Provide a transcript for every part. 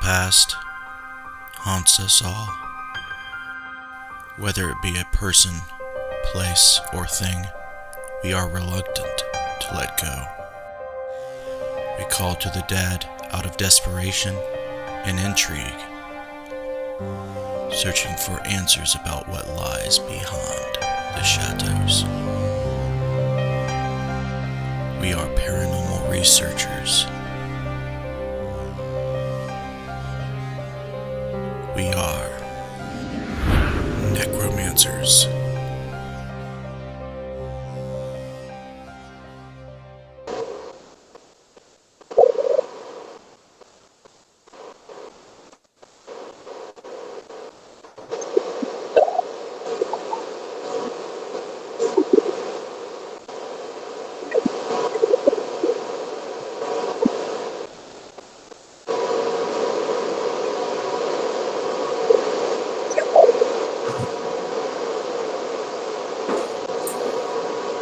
past haunts us all. Whether it be a person, place, or thing, we are reluctant to let go. We call to the dead out of desperation and intrigue, searching for answers about what lies behind the shadows. We are paranormal researchers. We are Necromancers.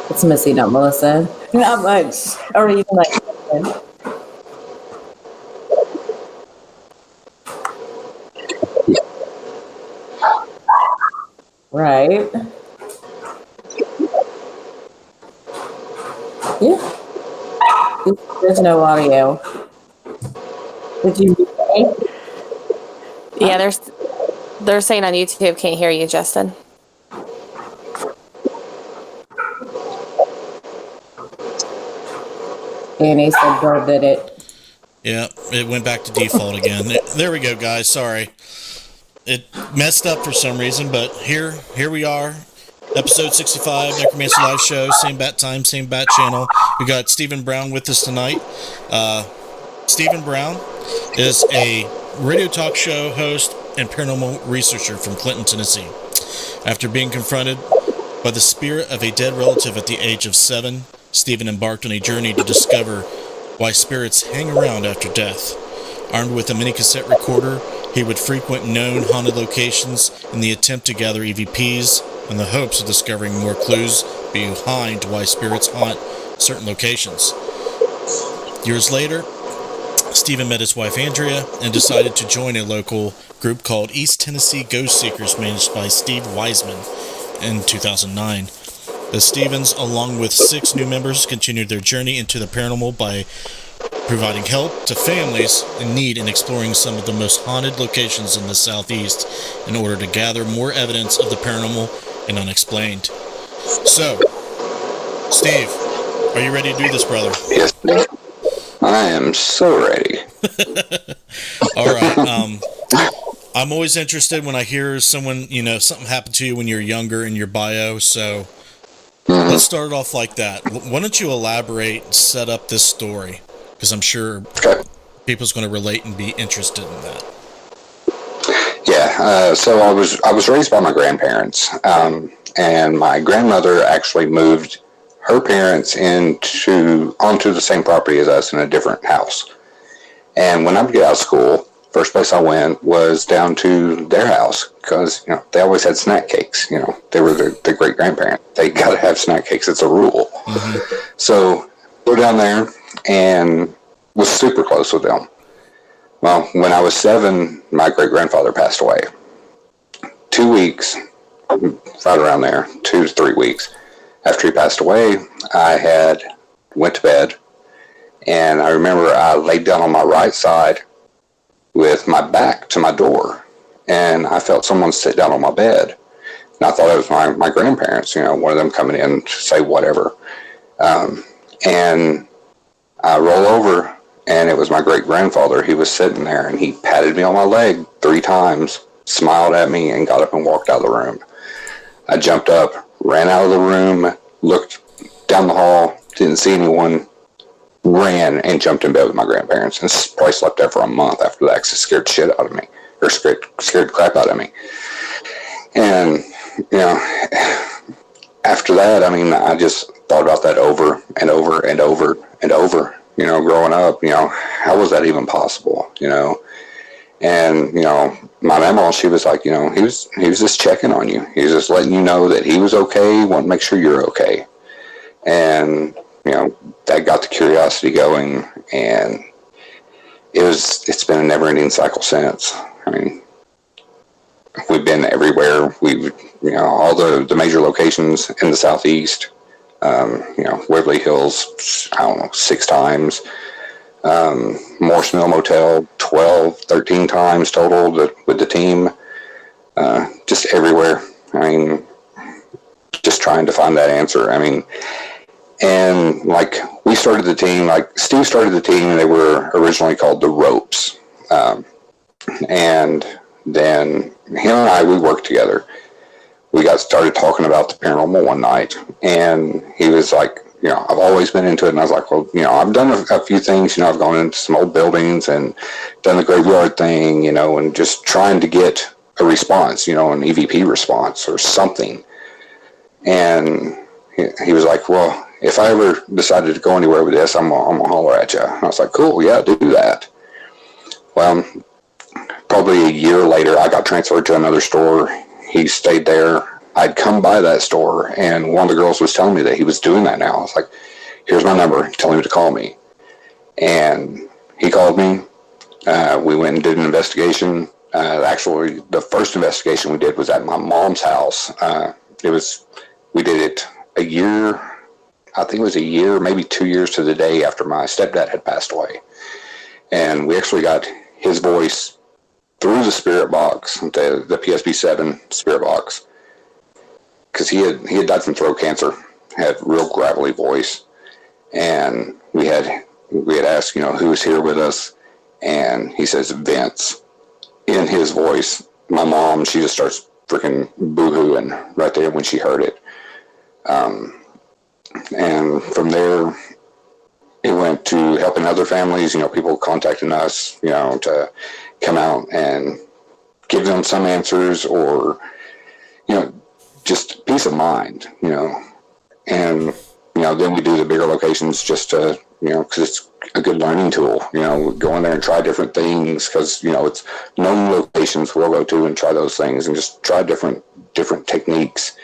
It's missing up, Melissa. Not much. Or even like right. Yeah. There's no audio. Did you say? Yeah, they're saying on YouTube can't hear you, Justin. Danny said Bill did it. Yeah, it went back to default again. There we go, guys. Sorry. It messed up for some reason, but here we are. Episode 65, Necromancer Live Show. Same bat time, same bat channel. We got Stephen Brown with us tonight. Stephen Brown is a radio talk show host and paranormal researcher from Clinton, Tennessee. After being confronted by the spirit of a dead relative at the age of 7, Stephen embarked on a journey to discover why spirits hang around after death. Armed with a mini cassette recorder, he would frequent known haunted locations in the attempt to gather EVPs in the hopes of discovering more clues behind why spirits haunt certain locations. Years later, Stephen met his wife Andrea and decided to join a local group called East Tennessee Ghost Seekers, managed by Steve Wiseman, in 2009. The Stevens, along with 6 new members, continued their journey into the paranormal by providing help to families in need and exploring some of the most haunted locations in the Southeast in order to gather more evidence of the paranormal and unexplained. So, Steve, are you ready to do this, brother? Yes, I am so ready. All right. I'm always interested when I hear someone, something happened to you when you're younger in your bio, so let's start it off like that. Why don't you elaborate and set up this story? Because I'm sure people's going to relate and be interested in that. Yeah, so I was raised by my grandparents, and my grandmother actually moved her parents onto the same property as us in a different house. And when I would get out of school, first place I went was down to their house because they always had snack cakes. They were the great grandparent. They got to have snack cakes. It's a rule. Mm-hmm. So go down there and was super close with them. Well, when I was 7, my great grandfather passed away. 2 weeks, right around there, 2 to 3 weeks after he passed away, I went to bed, and I remember I laid down on my right side with my back to my door, and I felt someone sit down on my bed. And I thought it was my grandparents, one of them coming in to say whatever. And I roll over, and it was my great-grandfather. He was sitting there, and he patted me on my leg 3 times, smiled at me, and got up and walked out of the room. I jumped up, ran out of the room, looked down the hall, didn't see anyone, ran and jumped in bed with my grandparents, and probably slept there for a month after that because it scared shit out of me, or scared the crap out of me. And, after that, I just thought about that over and over and over and over. Growing up, how was that even possible? And my mama, she was like, he was just checking on you. He was just letting you know that he was okay, wanting to make sure you're okay. And that got the curiosity going, and it's been a never-ending cycle since. I mean, we've been everywhere. We've, all the major locations in the Southeast, Waverly Hills, I don't know, 6 times. Morse Mill Motel, 12, 13 times total with the team. Just everywhere. I mean, just trying to find that answer. I mean, and like we started the team, like Steve started the team, and they were originally called the Ropes. And then him and I, we worked together. We got started talking about the paranormal one night, and he was like, I've always been into it. And I was like, well, I've done a few things. I've gone into some old buildings and done the graveyard thing, and just trying to get a response, an EVP response or something. And he was like, well, if I ever decided to go anywhere with this, I'm going to holler at you. And I was like, cool, yeah, do that. Well, probably a year later, I got transferred to another store. He stayed there. I'd come by that store, and one of the girls was telling me that he was doing that now. I was like, here's my number. Tell him to call me. And he called me. We went and did an investigation. Actually, the first investigation we did was at my mom's house. We did it a year, I think it was a year, maybe 2 years to the day after my stepdad had passed away. And we actually got his voice through the spirit box, the PSB-7 spirit box, because he had died from throat cancer, had real gravelly voice, and we had asked, who was here with us, and he says Vince in his voice. My mom, she just starts freaking boo-hooing right there when she heard it, and from there it went to helping other families, people contacting us, to come out and give them some answers, or just peace of mind, and then we do the bigger locations just to, because it's a good learning tool, go in there and try different things, because it's known locations we'll go to and try those things and just try different techniques,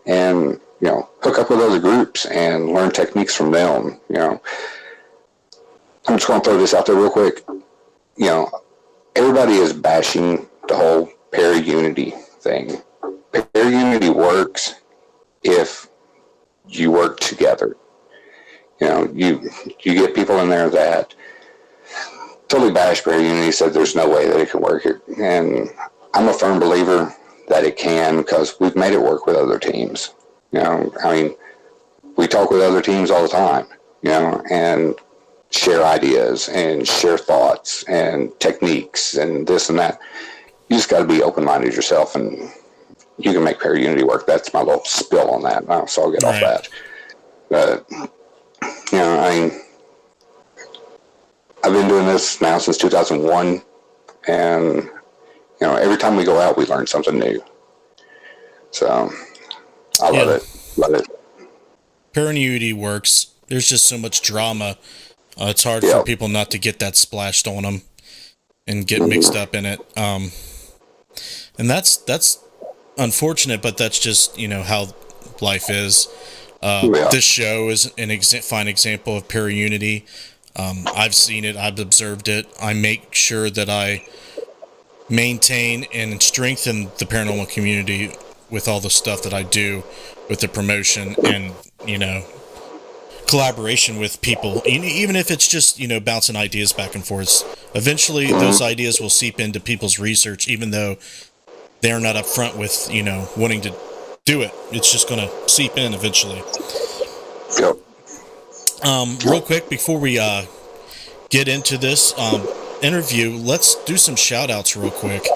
and hook up with other groups and learn techniques from them. I'm just going to throw this out there real quick. Everybody is bashing the whole para-unity thing. Para-unity works if you work together. You get people in there that totally bash para-unity, said there's no way that it can work. And I'm a firm believer that it can, because we've made it work with other teams. We talk with other teams all the time, and share ideas and share thoughts and techniques and this and that. You just got to be open-minded yourself, and you can make para-unity work. That's my little spill on that. So I'll get off that. But, I've been doing this now since 2001, and, every time we go out, we learn something new. So I love it. Love it. Para-unity works. There's just so much drama. It's hard for people not to get that splashed on them and get mixed up in it. And that's unfortunate, but that's just, how life is. This show is an fine example of para-unity. I've seen it. I've observed it. I make sure that I maintain and strengthen the paranormal community with all the stuff that I do with the promotion and, collaboration with people, even if it's just, bouncing ideas back and forth. Eventually, those ideas will seep into people's research, even though they're not upfront with, wanting to do it. It's just going to seep in eventually. Yep. Real quick, before we get into this interview, let's do some shout-outs real quick.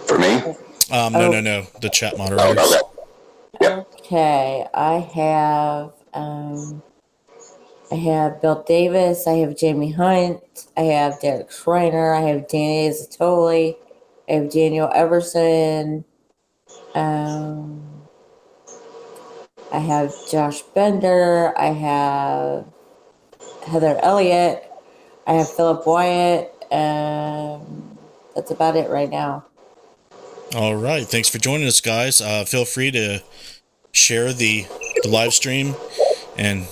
For me? No. The chat moderators. Okay. Yep. Okay, I have Bill Davis, I have Jamie Hunt, I have Derek Schreiner, I have Danny Zatoli, I have Daniel Everson, I have Josh Bender, I have Heather Elliott, I have Philip Wyatt, that's about it right now. All right. Thanks for joining us, guys. Feel free to share the live stream and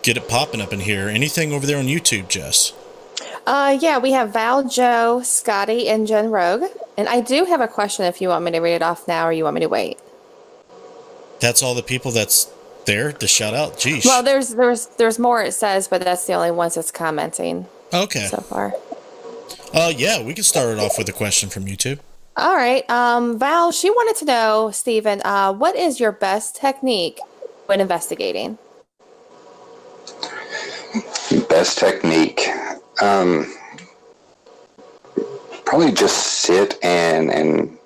get it popping up in here. Anything over there on YouTube, Jess? Yeah, we have Val, Joe, Scotty, and Jen Rogue. And I do have a question if you want me to read it off now or you want me to wait. That's all the people that's there to shout out? Geesh. Well, there's more it says, but that's the only ones that's commenting Okay. so far. Yeah, we can start it off with a question from YouTube. All right. Val, she wanted to know, Stephen, what is your best technique when investigating? Best technique. Probably just sit and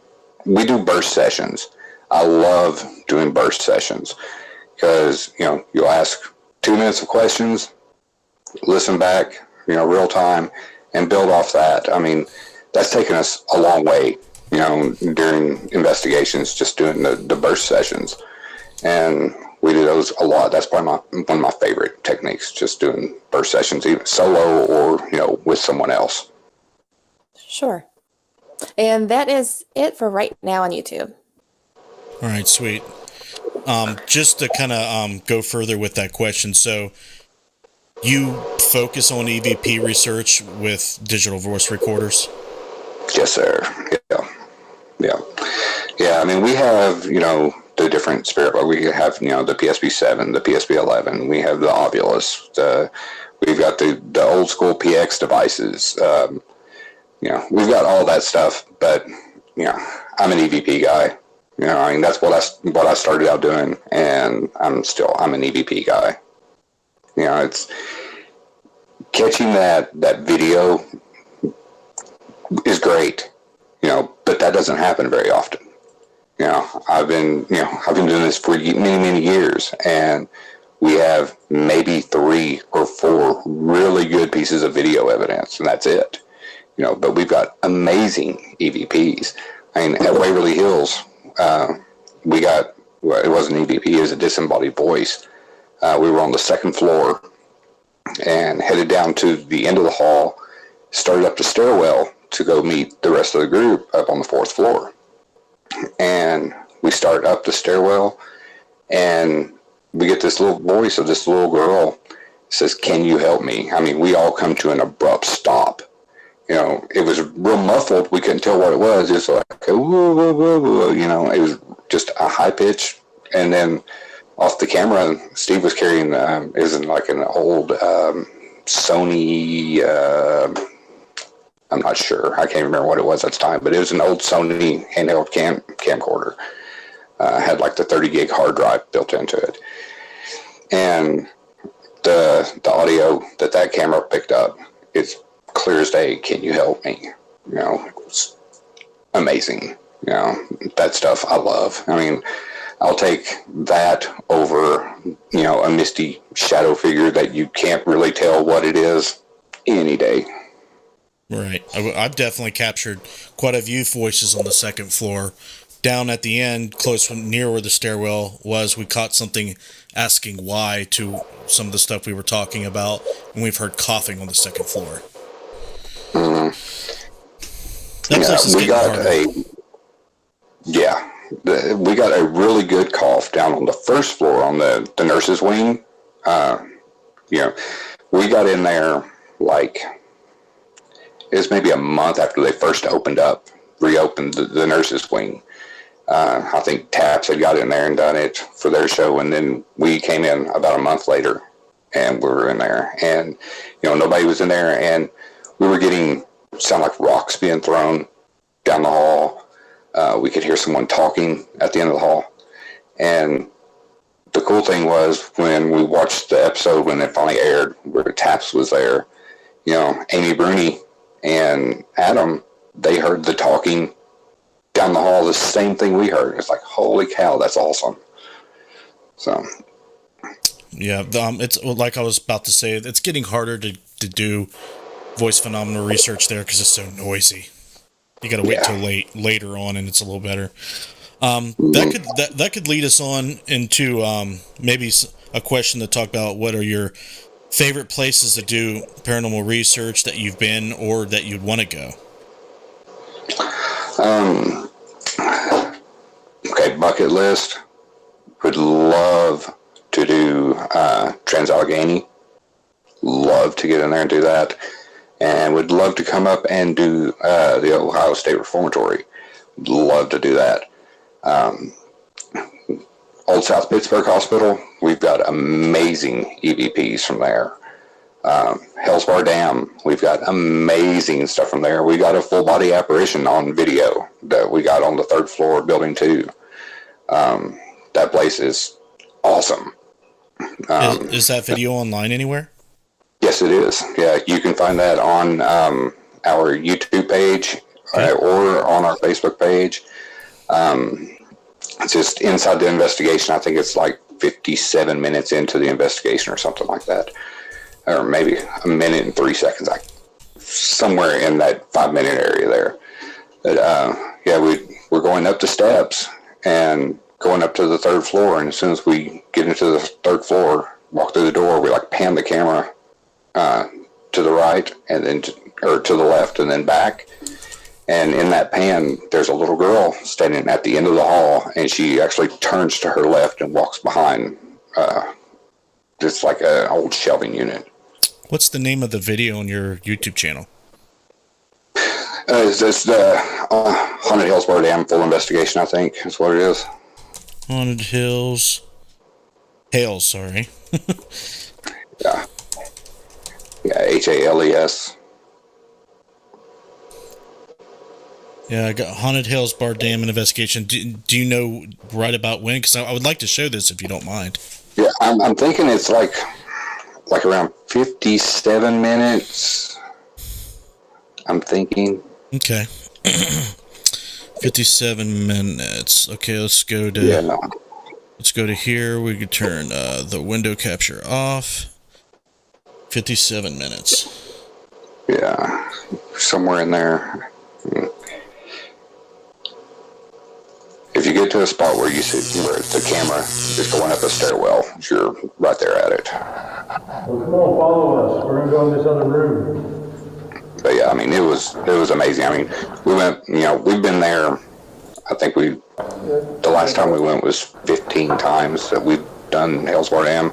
we do burst sessions. I love doing burst sessions because, you'll ask 2 minutes of questions, listen back, real time, and build off that. I mean, that's taken us a long way, during investigations, just doing the burst sessions. And we do those a lot. That's probably one of my favorite techniques, just doing burst sessions, either solo or, with someone else. Sure. And that is it for right now on YouTube. All right, sweet. Just to kind of go further with that question, so you focus on EVP research with digital voice recorders? Yes, sir. Yeah. I mean, we have, the different spirit. We have, the PSP-7, the PSP-11. We have the Ovilus. We've got the old school PX devices. We've got all that stuff. But I'm an EVP guy. That's what I started out doing, and I'm an EVP guy. It's catching that video is great, but that doesn't happen very often. I've been doing this for many years, and we have maybe 3 or 4 really good pieces of video evidence, and that's it. But we've got amazing EVPs. I mean, at Waverly Hills, we got, it wasn't EVP, it was a disembodied voice. We were on the 2nd floor and headed down to the end of the hall, started up the stairwell to go meet the rest of the group up on the 4th floor. And we start up the stairwell, and we get this little voice of this little girl. Says, "Can you help me?" I mean, we all come to an abrupt stop. It was real muffled. We couldn't tell what it was. It was like, whoa, whoa, whoa, whoa. It was just a high pitch. And then off the camera, Steve was carrying, it was like an old Sony, I'm not sure. I can't remember what it was at the time, but it was an old Sony handheld camcorder. Had like the 30 gig hard drive built into it. And the audio that camera picked up, it's clear as day. Can you help me? It's amazing. That stuff I love. I mean, I'll take that over, a misty shadow figure that you can't really tell what it is any day. Right. I've definitely captured quite a few voices on the 2nd floor. Down at the end, near where the stairwell was, we caught something asking why to some of the stuff we were talking about, and we've heard coughing on the 2nd floor. We got a really good cough down on the 1st floor on the nurses' wing. We got in there like it was maybe a month after they first reopened the nurses' wing. I think Taps had got in there and done it for their show, and then we came in about a month later, and we were in there, and nobody was in there, and we were getting sound like rocks being thrown down the hall. We could hear someone talking at the end of the hall. And the cool thing was when we watched the episode, when it finally aired, where Taps was there, Amy Bruni and Adam, they heard the talking down the hall, the same thing we heard. It's like, holy cow, that's awesome. So. Yeah, it's like I was about to say, it's getting harder to do voice phenomenal research there because it's so noisy. You got to wait till later on, and it's a little better. That could lead us on into maybe a question to talk about what are your favorite places to do paranormal research that you've been or that you'd want to go. Okay, bucket list. Would love to do Trans-Allegheny. love to get in there and do that, and would love to come up and do the Ohio State Reformatory. Love to do that. Old South Pittsburgh Hospital, we've got amazing EVPs from there. Hellsbar Dam, we've got amazing stuff from there. We got a full body apparition on video that we got on the 3rd floor of building 2. That place is awesome. Is that video online anywhere? Yes, it is. Yeah, you can find that on our YouTube page or on our Facebook page. It's just inside the investigation. I think it's like 57 minutes into the investigation or something like that. Or maybe a minute and 3 seconds. Somewhere in that 5-minute area there. But yeah, we're going up the steps and going up to the 3rd floor. And as soon as we get into the 3rd floor, walk through the door, we like pan the camera to the right and then to the left and then back. And in that pan, there's a little girl standing at the end of the hall, and she actually turns to her left and walks behind just like an old shelving unit. What's the name of the video on your YouTube channel? It's the Haunted Hillsborough Dam full investigation, I think is what it is. Haunted Hills. Hales, sorry. Yeah. Yeah, HALES. Yeah, I got Haunted Hills Bar Dam investigation. Do you know right about when? Because I would like to show this if you don't mind. Yeah, I'm thinking it's like around 57 minutes. I'm thinking. Okay. 57 minutes. Okay, let's go to let's go to here. We can turn the window capture off. 57 minutes. Yeah, somewhere in there. If you get to a spot where you see where the camera is going up a stairwell, you're right there at it. Well, come on, follow us. We're gonna go in this other room. But yeah, I mean, it was amazing. I mean, we went, we've been there. I think the last time we went was 15 times that we've done Hellsbar Dam,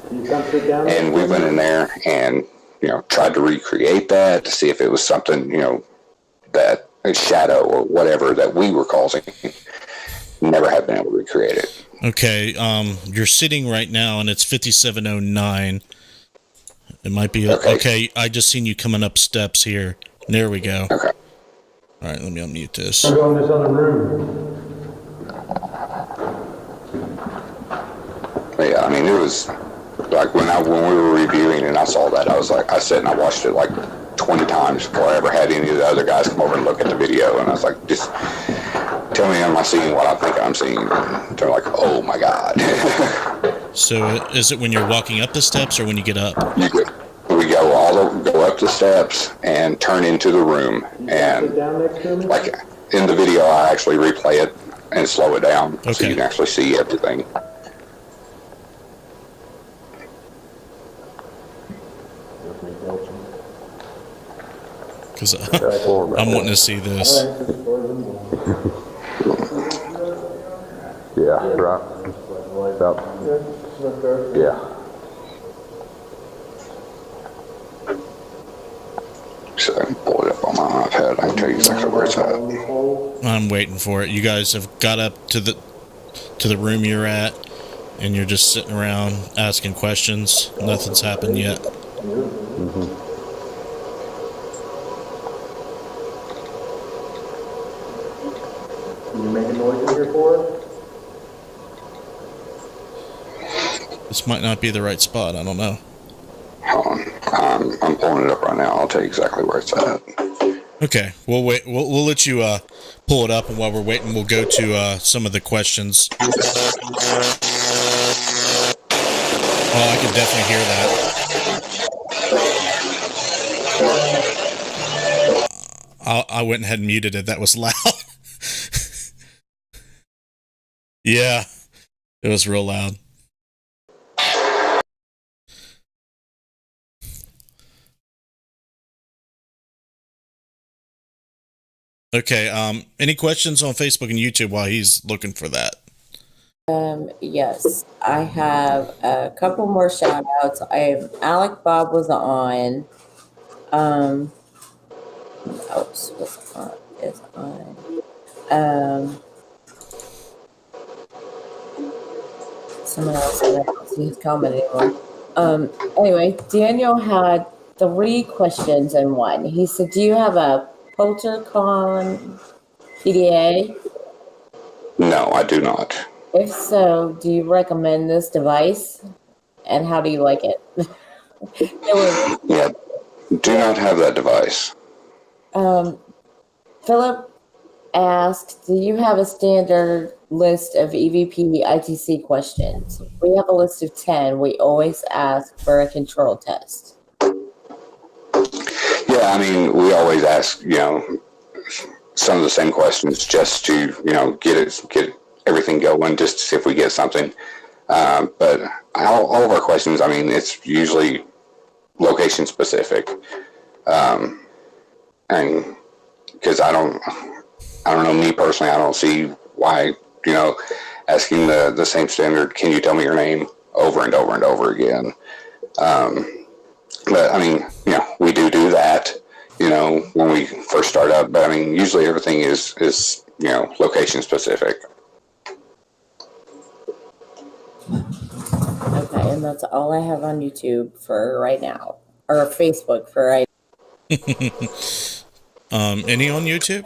and we went in there and tried to recreate that to see if it was something that a shadow or whatever that we were causing. Never have been able to recreate it. Okay, you're sitting right now, and it's 57:09. It might be okay. I just seen you coming up steps here. There we go. Okay. All right, let me unmute this. We're going in this other room. But yeah, I mean, it was like when we were reviewing and I saw that, I sat and I watched it like 20 times before I ever had any of the other guys come over and look at the video, and I was like, just tell me, am I seeing what I think I'm seeing? And they're like, oh my God. So is it when you're walking up the steps or when you get up? We go up the steps and turn into the room, and like in the video, I actually replay it and slow it down so you can actually see everything. Because I'm wanting to see this. Yeah, right. About, yeah. So I can pull it up on my iPad. I can tell you exactly where it's at. I'm waiting for it. You guys have got up to the room you're at, and you're just sitting around asking questions. Nothing's happened yet. Mm-hmm. Can you make a noise in here for us? This might not be the right spot. I don't know. Hold on. I'm pulling it up right now. I'll tell you exactly where it's at. Okay, we'll wait. We'll let you pull it up, and while we're waiting, we'll go to some of the questions. Oh, I can definitely hear that. I went ahead and muted it. That was loud. Yeah, it was real loud. Okay, any questions on Facebook and YouTube while he's looking for that? Yes, I have a couple more shout outs. I have Alec Bob was on. Oops, was on is on. Someone else, I don't see his comment anymore. Anyway, Daniel had 3 questions in one. He said, "Do you have a Poltercon PDA? No, I do not. If so, do you recommend this device? And how do you like it?" Yeah, do not have that device. Philip asked, "Do you have a standard list of EVP ITC questions? We have a list of 10. We always ask for a control test." Yeah, I mean, we always ask, some of the same questions just to, get everything going, just to see if we get something. But all of our questions, I mean, it's usually location specific. And because I don't know, me personally, I don't see why, asking the same standard, "Can you tell me your name?" over and over and over again. But I mean, we do that, when we first start up. But I mean, usually everything is location specific. Okay, and that's all I have on YouTube for right now, or Facebook for right. Any on YouTube?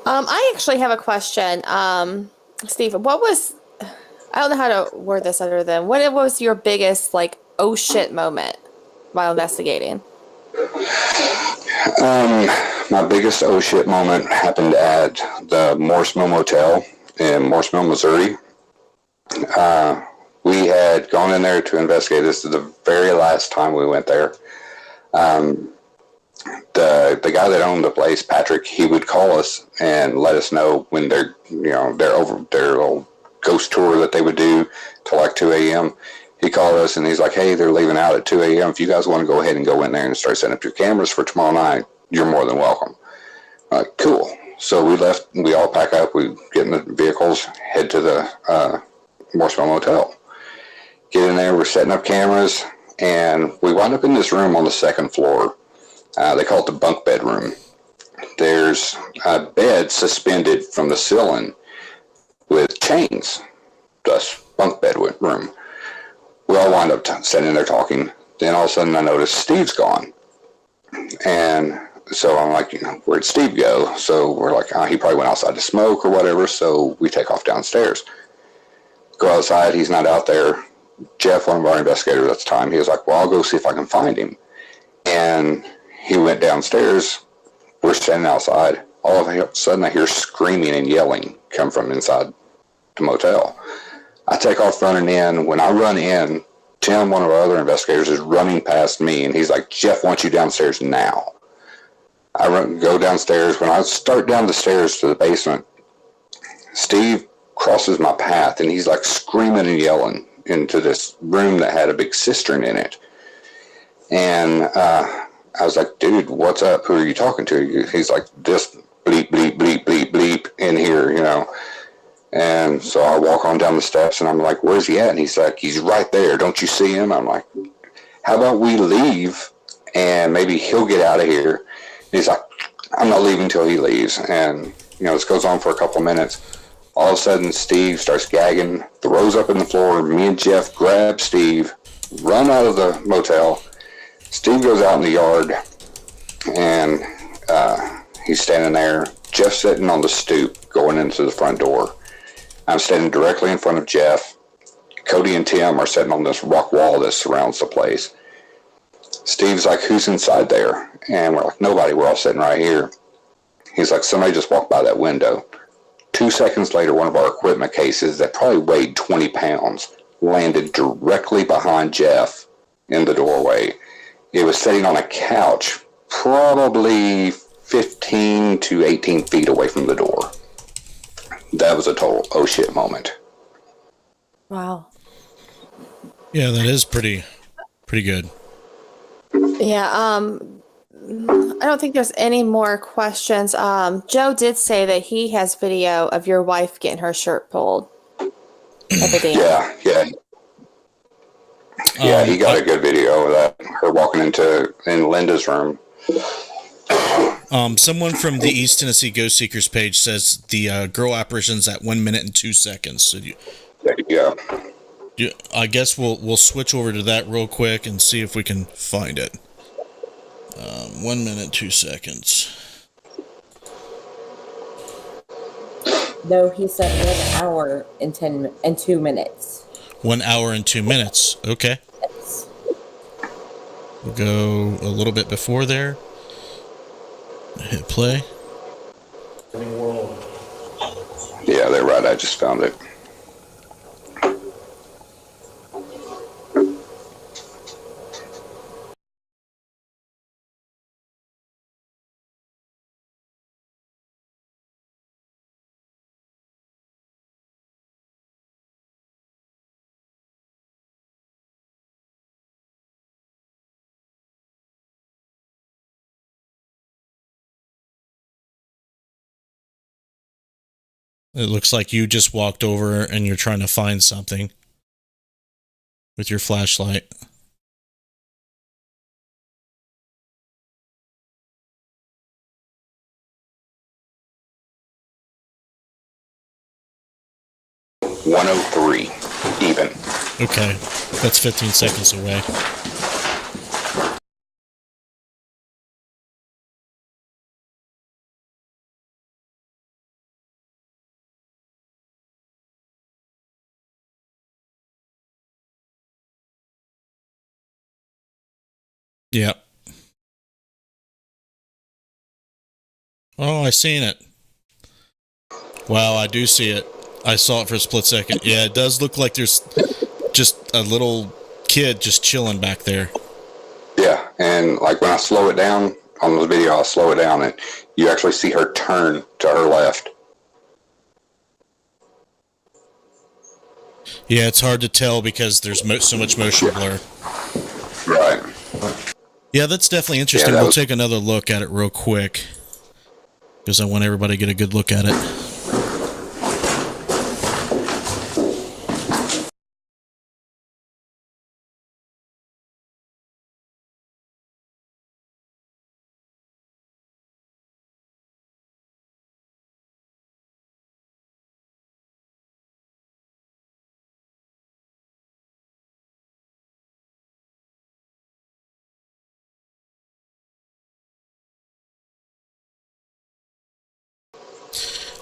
I actually have a question. Steve, I don't know how to word this other than, what was your biggest, like, oh shit moment while investigating? My biggest oh shit moment happened at the Morse Mill Motel in Morse Mill, Missouri. We had gone in there to investigate. This is the very last time we went there. The guy that owned the place, Patrick, he would call us and let us know when they're over their little ghost tour that they would do till like 2 a.m. He called us and he's like, "Hey, they're leaving out at 2 a.m. If you guys want to go ahead and go in there and start setting up your cameras for tomorrow night, you're more than welcome." Cool. So we left. We all pack up. We get in the vehicles, head to the Morseville Motel. Get in there. We're setting up cameras, and we wind up in this room on the second floor. They call it the bunk bed room. There's a bed suspended from the ceiling with chains, thus bunk bed room. We all wind up sitting there talking. Then all of a sudden I notice Steve's gone. And so I'm like, where'd Steve go? So we're like, he probably went outside to smoke or whatever. So we take off downstairs. Go outside, he's not out there. Jeff, one of our investigators at the time, he was like, "Well, I'll go see if I can find him." And he went downstairs. We're standing outside. All of a sudden, I hear screaming and yelling come from inside the motel. I take off running in. When I run in, Tim, one of our other investigators, is running past me, and he's like, "Jeff wants you downstairs now." I go downstairs. When I start down the stairs to the basement, Steve crosses my path, and he's like screaming and yelling into this room that had a big cistern in it. And I was like, "Dude, what's up? Who are you talking to?" He's like, "This bleep, bleep, bleep, bleep, bleep in here, And so I walk on down the steps, and I'm like, "Where's he at?" And he's like, "He's right there. Don't you see him?" I'm like, "How about we leave, and maybe he'll get out of here?" And he's like, "I'm not leaving until he leaves." And, this goes on for a couple of minutes. All of a sudden, Steve starts gagging, throws up in the floor. Me and Jeff grab Steve, run out of the motel. Steve goes out in the yard, and he's standing there. Jeff's sitting on the stoop going into the front door. I'm standing directly in front of Jeff. Cody and Tim are sitting on this rock wall that surrounds the place. Steve's like, "Who's inside there?" And we're like, "Nobody. We're all sitting right here." He's like, "Somebody just walked by that window." 2 seconds later, one of our equipment cases that probably weighed 20 pounds landed directly behind Jeff in the doorway. It was sitting on a couch, probably 15 to 18 feet away from the door. That was a total oh shit moment. Wow. Yeah, that is pretty good. Yeah, I don't think there's any more questions. Joe did say that he has video of your wife getting her shirt pulled. of the dam. Yeah, he got a good video of that. Her walking in Linda's room. Someone from the East Tennessee Ghost Seekers page says the girl apparition's at 1 minute and 2 seconds. So There you go. I guess we'll switch over to that real quick and see if we can find it. 1 minute, 2 seconds. No, he said 1 hour and 2 minutes. 1 hour and 2 minutes. Okay. Yes. We'll go a little bit before there. Hit play. Yeah, they're right. I just found it. It looks like you just walked over and you're trying to find something with your flashlight. $103 even. Okay, that's 15 seconds away. Yep. Oh, I seen it. Wow, I do see it. I saw it for a split second. Yeah, it does look like there's just a little kid just chilling back there. Yeah, and like when I slow it down on the video, I'll slow it down and you actually see her turn to her left. Yeah, it's hard to tell because there's so much motion blur. Right. Yeah, that's definitely interesting. We'll take another look at it real quick because I want everybody to get a good look at it.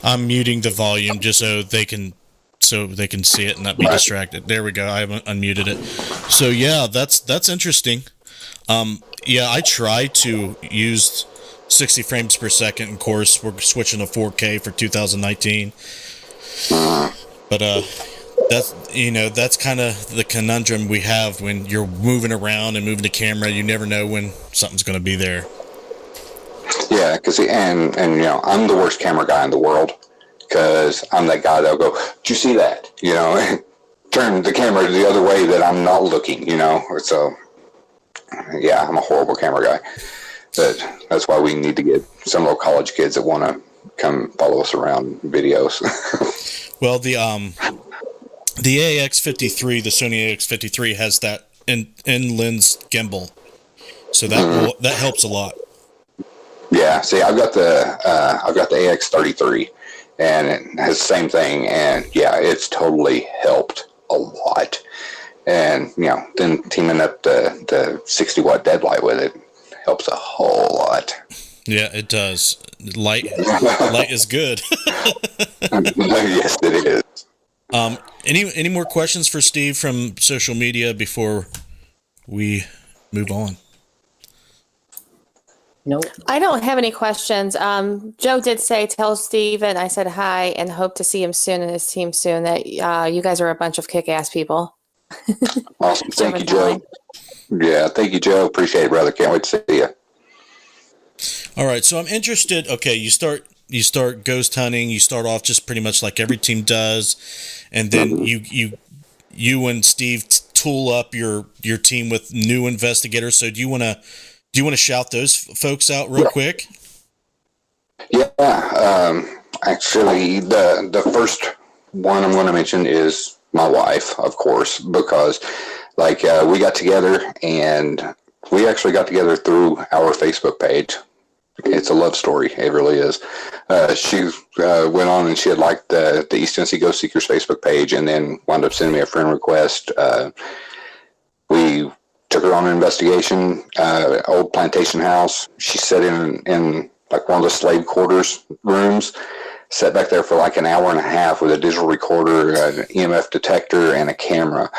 I'm muting the volume just so they can see it and not be distracted. There we go. I haven't unmuted it. So yeah, that's interesting. Yeah, I try to use 60 frames per second. Of course, we're switching to 4K for 2019. But that's kind of the conundrum we have when you're moving around and moving the camera. You never know when something's going to be there. Yeah, because and I'm the worst camera guy in the world because I'm that guy that'll go, "Did you see that?" Turn the camera the other way that I'm not looking. So yeah, I'm a horrible camera guy. But that's why we need to get some little college kids that want to come follow us around videos. Well, the AX53, the Sony AX53 has that in lens gimbal, so that helps a lot. Yeah, see, I've got the AX33, and it has the same thing, and yeah, it's totally helped a lot. And then teaming up the 60-watt deadlight with it helps a whole lot. Yeah, it does. Light is good. Yes, it is. Any more questions for Steve from social media before we move on? Nope. I don't have any questions. Joe did say, tell Steven I said hi and hope to see him soon and his team soon, that you guys are a bunch of kick-ass people. Awesome. Thank you, Joe. Yeah, thank you, Joe. Appreciate it, brother. Can't wait to see you. All right, so I'm interested. Okay, you start ghost hunting. You start off just pretty much like every team does, and then you and Steve tool up your team with new investigators. So do you want to shout those folks out real quick? Yeah, actually, the first one I'm going to mention is my wife, of course, because like we got together, and we actually got together through our Facebook page. It's a love story. It really is. She went on and she had liked the East Tennessee Ghost Seekers Facebook page, and then wound up sending me a friend request. We took her on an investigation, old plantation house. She sat in like one of the slave quarters rooms, sat back there for like an hour and a half with a digital recorder, an EMF detector, and a camera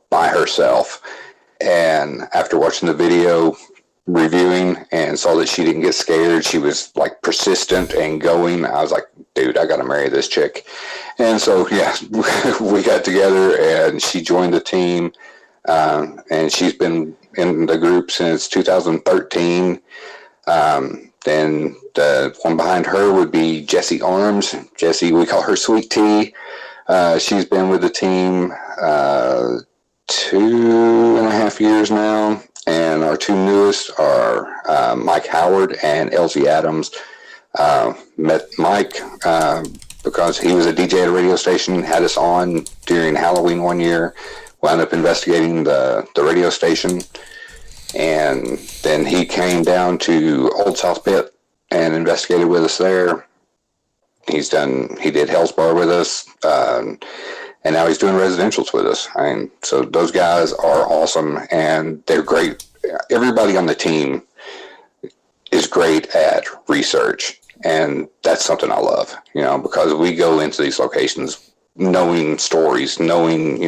by herself. And after watching the video, reviewing, and saw that she didn't get scared, she was like persistent and going. I was like, dude, I got to marry this chick. And so, yeah, we got together and she joined the team. And she's been in the group since 2013. Then the one behind her would be Jessie Arms. Jessie, we call her Sweet Tea. She's been with the team 2.5 years now. And our two newest are Mike Howard and Elsie Adams. Met Mike because he was a DJ at a radio station, had us on during Halloween one year, wound up investigating the radio station. And then he came down to Old South Pit and investigated with us there. He did Hell's Bar with us, and now he's doing residentials with us. So those guys are awesome, and they're great. Everybody on the team is great at research, and that's something I love, because we go into these locations knowing stories, knowing,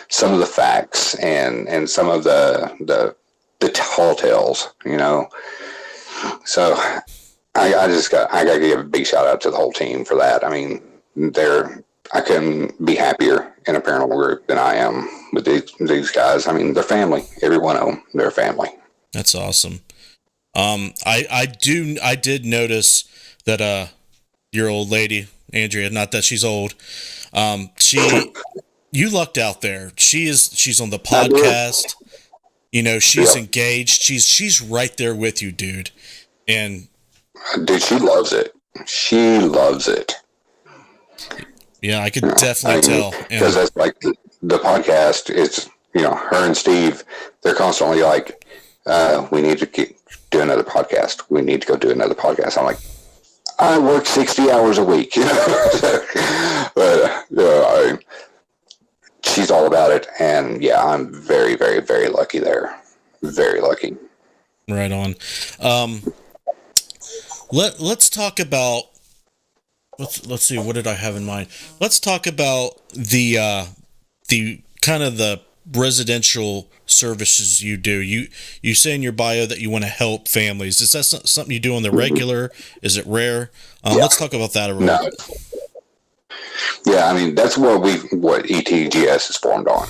some of the facts and some of the tall tales, So I got to give a big shout out to the whole team for that. I mean, I couldn't be happier in a paranormal group than I am with these guys. I mean, they're family. Every one of them, they're family. That's awesome. I did notice that your old lady, Andrea, not that she's old, you lucked out there. She's on the podcast. She's engaged. She's right there with you, dude. And dude, she loves it. She loves it. Yeah, I could definitely tell. Because that's like the podcast. It's her and Steve. They're constantly like, "We need to do another podcast. We need to go do another podcast." I'm like, I work 60 hours a week, but she's all about it, and yeah, I'm very, very, very lucky there. Very lucky. Right on. Let's talk about. Let's see. What did I have in mind? Let's talk about the kind of the residential services you do. You say in your bio that you want to help families. Is that something you do on the regular? Is it rare? Let's talk about that a little bit. Yeah, I mean, that's what ETGS is formed on.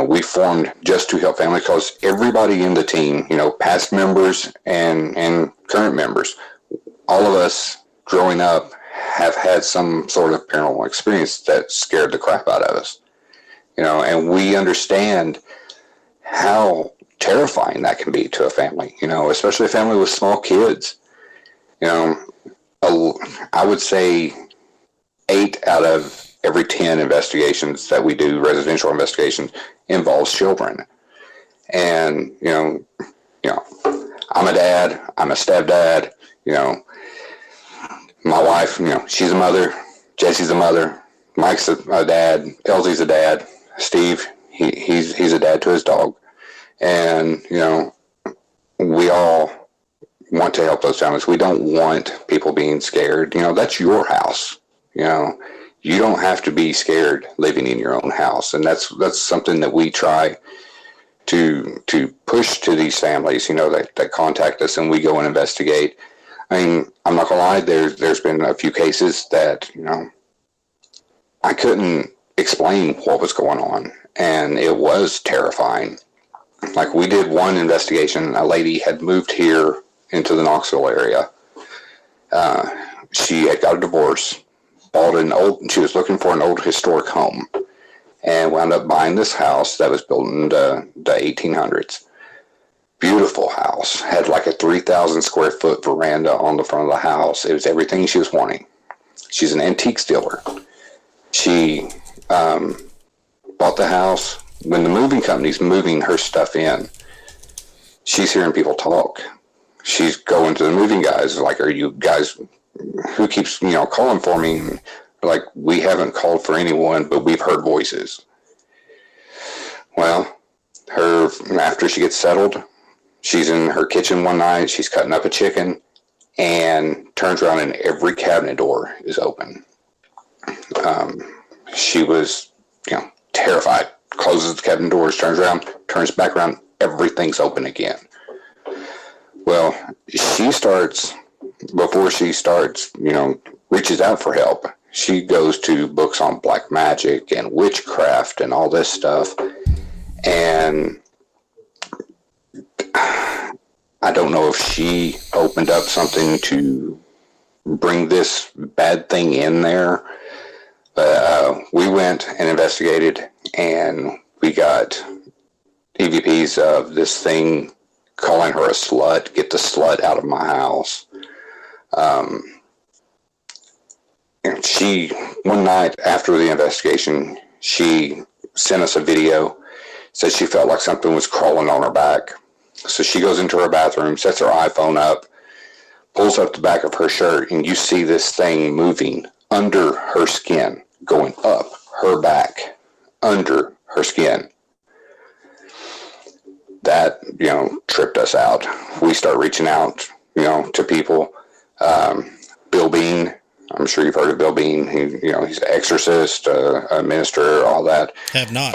We formed just to help families, because everybody in the team, past members and current members, all of us growing up have had some sort of paranormal experience that scared the crap out of us. And we understand how terrifying that can be to a family, especially a family with small kids. I would say 8 out of every 10 investigations that we do, residential investigations, involves children. And, I'm a dad, I'm a stepdad, my wife, she's a mother, Jesse's a mother, Mike's a dad, Elsie's a dad, Steve, he's a dad to his dog. And, we all want to help those families. We don't want people being scared. That's your house. You don't have to be scared living in your own house. And that's something that we try to push to these families, that contact us and we go and investigate. I mean, I'm not gonna lie, there's been a few cases that, I couldn't explain what was going on, and it was terrifying. Like, we did one investigation, a lady had moved here into the Knoxville area. She had got a divorce, she was looking for an old historic home, and wound up buying this house that was built in the 1800s. Beautiful house. Had like a 3,000 square foot veranda on the front of the house. It was everything she was wanting. She's an antique dealer. She bought the house. When the moving company's moving her stuff in, she's hearing people talk. She's going to the moving guys, like, are you guys, who keeps, calling for me? And like, we haven't called for anyone, but we've heard voices. Well, after she gets settled, she's in her kitchen one night, she's cutting up a chicken, and turns around and every cabinet door is open. She was, terrified, closes the cabinet doors, turns around, turns back around, everything's open again. Well, before she starts, reaches out for help, she goes to books on black magic and witchcraft and all this stuff. And I don't know if she opened up something to bring this bad thing in there. But we went and investigated, and we got EVPs of this thing calling her a slut, get the slut out of my house. And one night after the investigation, she sent us a video, said she felt like something was crawling on her back. So she goes into her bathroom, sets her iPhone up, pulls up the back of her shirt, and you see this thing moving under her skin, going up her back, under her skin. That, tripped us out. We start reaching out, to people. Bill Bean, I'm sure you've heard of Bill Bean. He's an exorcist, a minister, all that. Have not.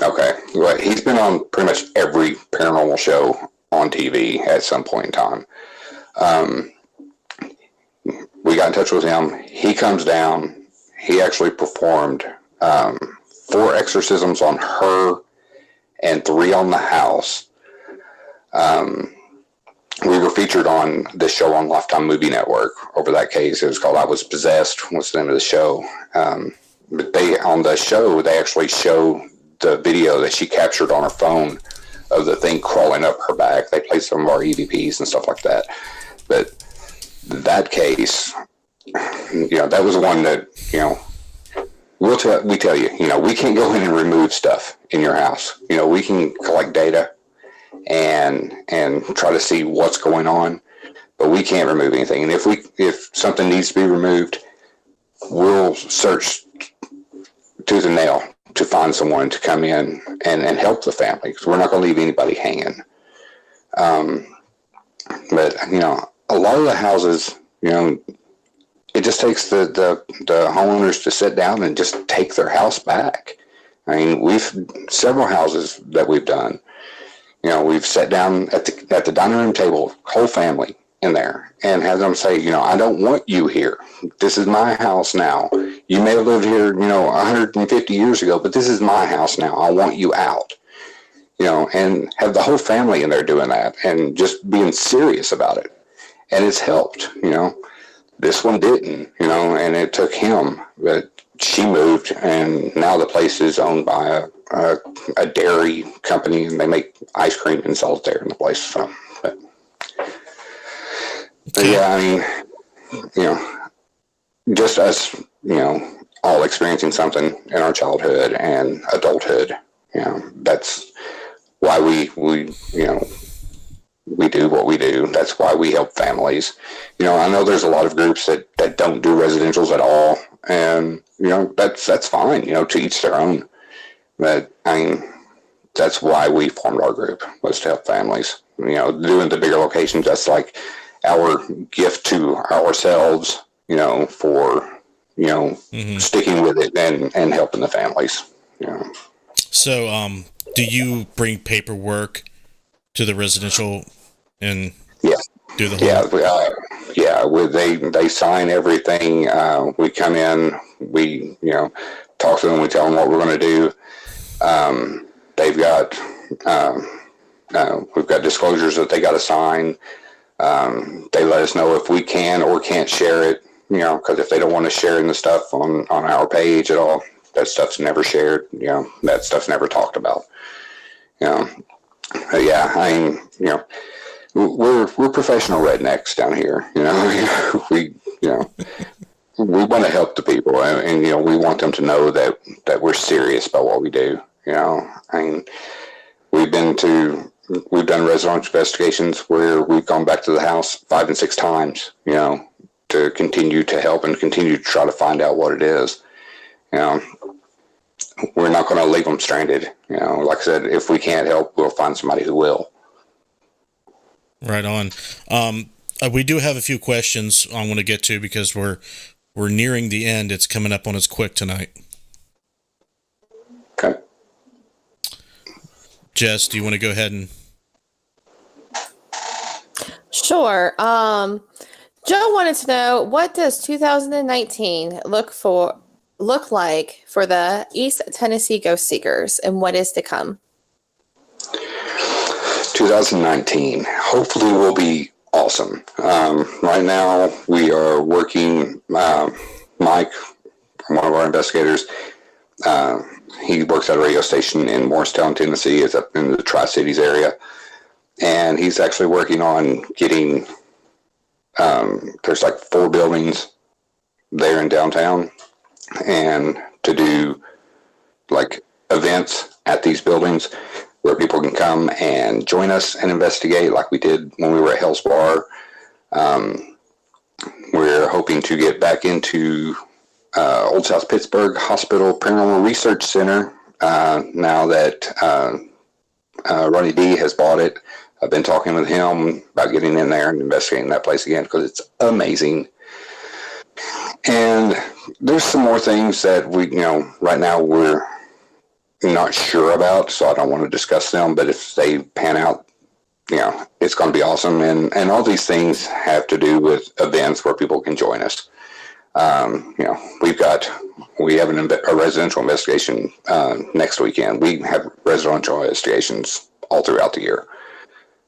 Okay. Well, he's been on pretty much every paranormal show on TV at some point in time. We got in touch with him. He comes down. He actually performed 4 exorcisms on her and 3 on the house. We were featured on this show on Lifetime Movie Network over that case. It was called I Was Possessed, was the name of the show. But on the show, they actually show the video that she captured on her phone of the thing crawling up her back. They played some of our EVPs and stuff like that. But that case, that was one that, we tell you, we can't go in and remove stuff in your house. We can collect data and try to see what's going on, but we can't remove anything. And if something needs to be removed, we'll search tooth and nail to find someone to come in and help the family, because we're not going to leave anybody hanging. But a lot of the houses, it just takes the homeowners to sit down and just take their house back. I mean, we've several houses that we've done. We've sat down at the dining room table, whole family in there, and have them say, I don't want you here. This is my house now. You may have lived here, 150 years ago, but this is my house now. I want you out. And have the whole family in there doing that and just being serious about it. And it's helped, This one didn't, and it took him, but she moved, and now the place is owned by a dairy company, and they make ice cream and sell it there in the place. So, but yeah, I mean, just us, all experiencing something in our childhood and adulthood. That's why we do what we do. That's why we help families. I know there's a lot of groups that don't do residentials at all, and that's fine. To each their own. But I mean, that's why we formed our group, was to help families. Doing the bigger locations, that's like our gift to ourselves. For sticking with it and helping the families. So, do you bring paperwork to the residential and do the whole? They sign everything. We come in, we talk to them, we tell them what we're going to do. They've got we've got disclosures that they got to sign. They let us know if we can or can't share it. Because if they don't want to share in the stuff on our page at all, that stuff's never shared. That stuff's never talked about. Yeah, I mean, we're professional rednecks down here. we want to help the people, and you know, we want them to know that we're serious about what we do. You know, I mean, we've done residential investigations where we've gone back to the house 5 and 6 times, you know, to continue to help and continue to try to find out what it is. You know, we're not going to leave them stranded. You know, like I said, if we can't help, we'll find somebody who will. Right on. We do have a few questions I want to get to because we're nearing the end. It's coming up on us quick tonight. Okay. Jess, do you want to go ahead and? Sure. Joe wanted to know, what does 2019 look like for the East Tennessee Ghost Seekers, and what is to come? 2019 hopefully will be awesome. Right now we are working, Mike, one of our investigators, he works at a radio station in Morristown, Tennessee. It's up in the Tri-Cities area. And he's actually working on getting, there's like 4 buildings there in downtown, and to do like events at these buildings where people can come and join us and investigate like we did when we were at Hell's Bar. We're hoping to get back into Old South Pittsburgh Hospital Paranormal Research Center now that Ronnie D has bought it. I've been talking with him about getting in there and investigating that place again because it's amazing. And there's some more things that we, you know, right now we're not sure about, so I don't want to discuss them, but if they pan out, you know, it's going to be awesome. And all these things have to do with events where people can join us. You know, we have a residential investigation next weekend. We have residential investigations all throughout the year.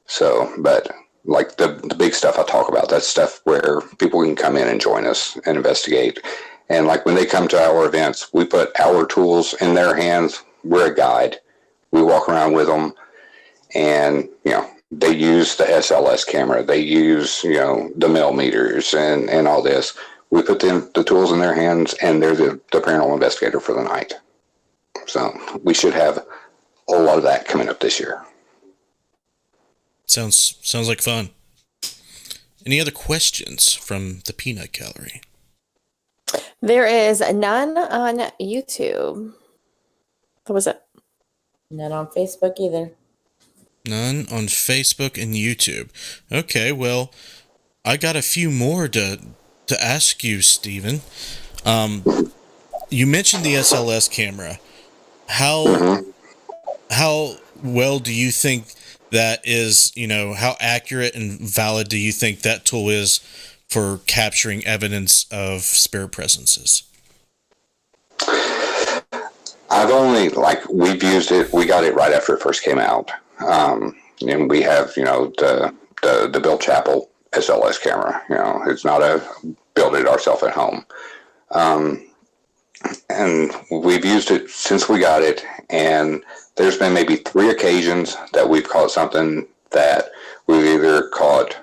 So, but like the big stuff I talk about, that's stuff where people can come in and join us and investigate. And like when they come to our events, we put our tools in their hands. We're a guide. We walk around with them, and, you know, they use the SLS camera. They use, you know, the millimeters and all this. We put the tools in their hands, and they're the paranormal investigator for the night. So we should have a lot of that coming up this year. Sounds like fun. Any other questions from the Peanut Gallery? There is none on YouTube. What was it? None on Facebook either. None on Facebook and YouTube. Okay, well, I got a few more to ask you, Stephen. You mentioned the SLS camera. How well do you think that is, you know, how accurate and valid do you think that tool is for capturing evidence of spirit presences? I've only, like, we've used it, we got it right after it first came out. And we have, you know, the Bill Chappell SLS camera, you know, it's not a build it ourselves at home. And we've used it since we got it, and there's been maybe 3 occasions that we've caught something that we've either caught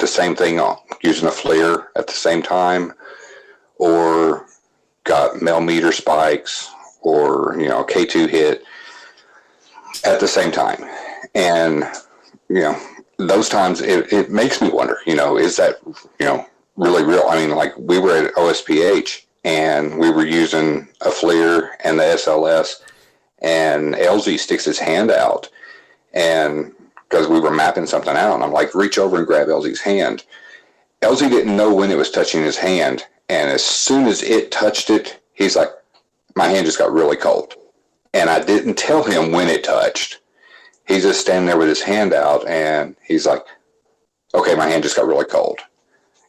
the same thing using a FLIR at the same time, or got millimeter spikes, or, you know, K2 hit at the same time. And, you know, those times it makes me wonder, you know, is that, you know, really real? I mean, like, we were at OSPH and we were using a FLIR and the SLS, and LZ sticks his hand out, and because we were mapping something out, and I'm like, reach over and grab LZ's hand. LZ didn't know when it was touching his hand, and as soon as it touched it, he's like, my hand just got really cold. And I didn't tell him when it touched. He's just standing there with his hand out, and he's like, okay, my hand just got really cold.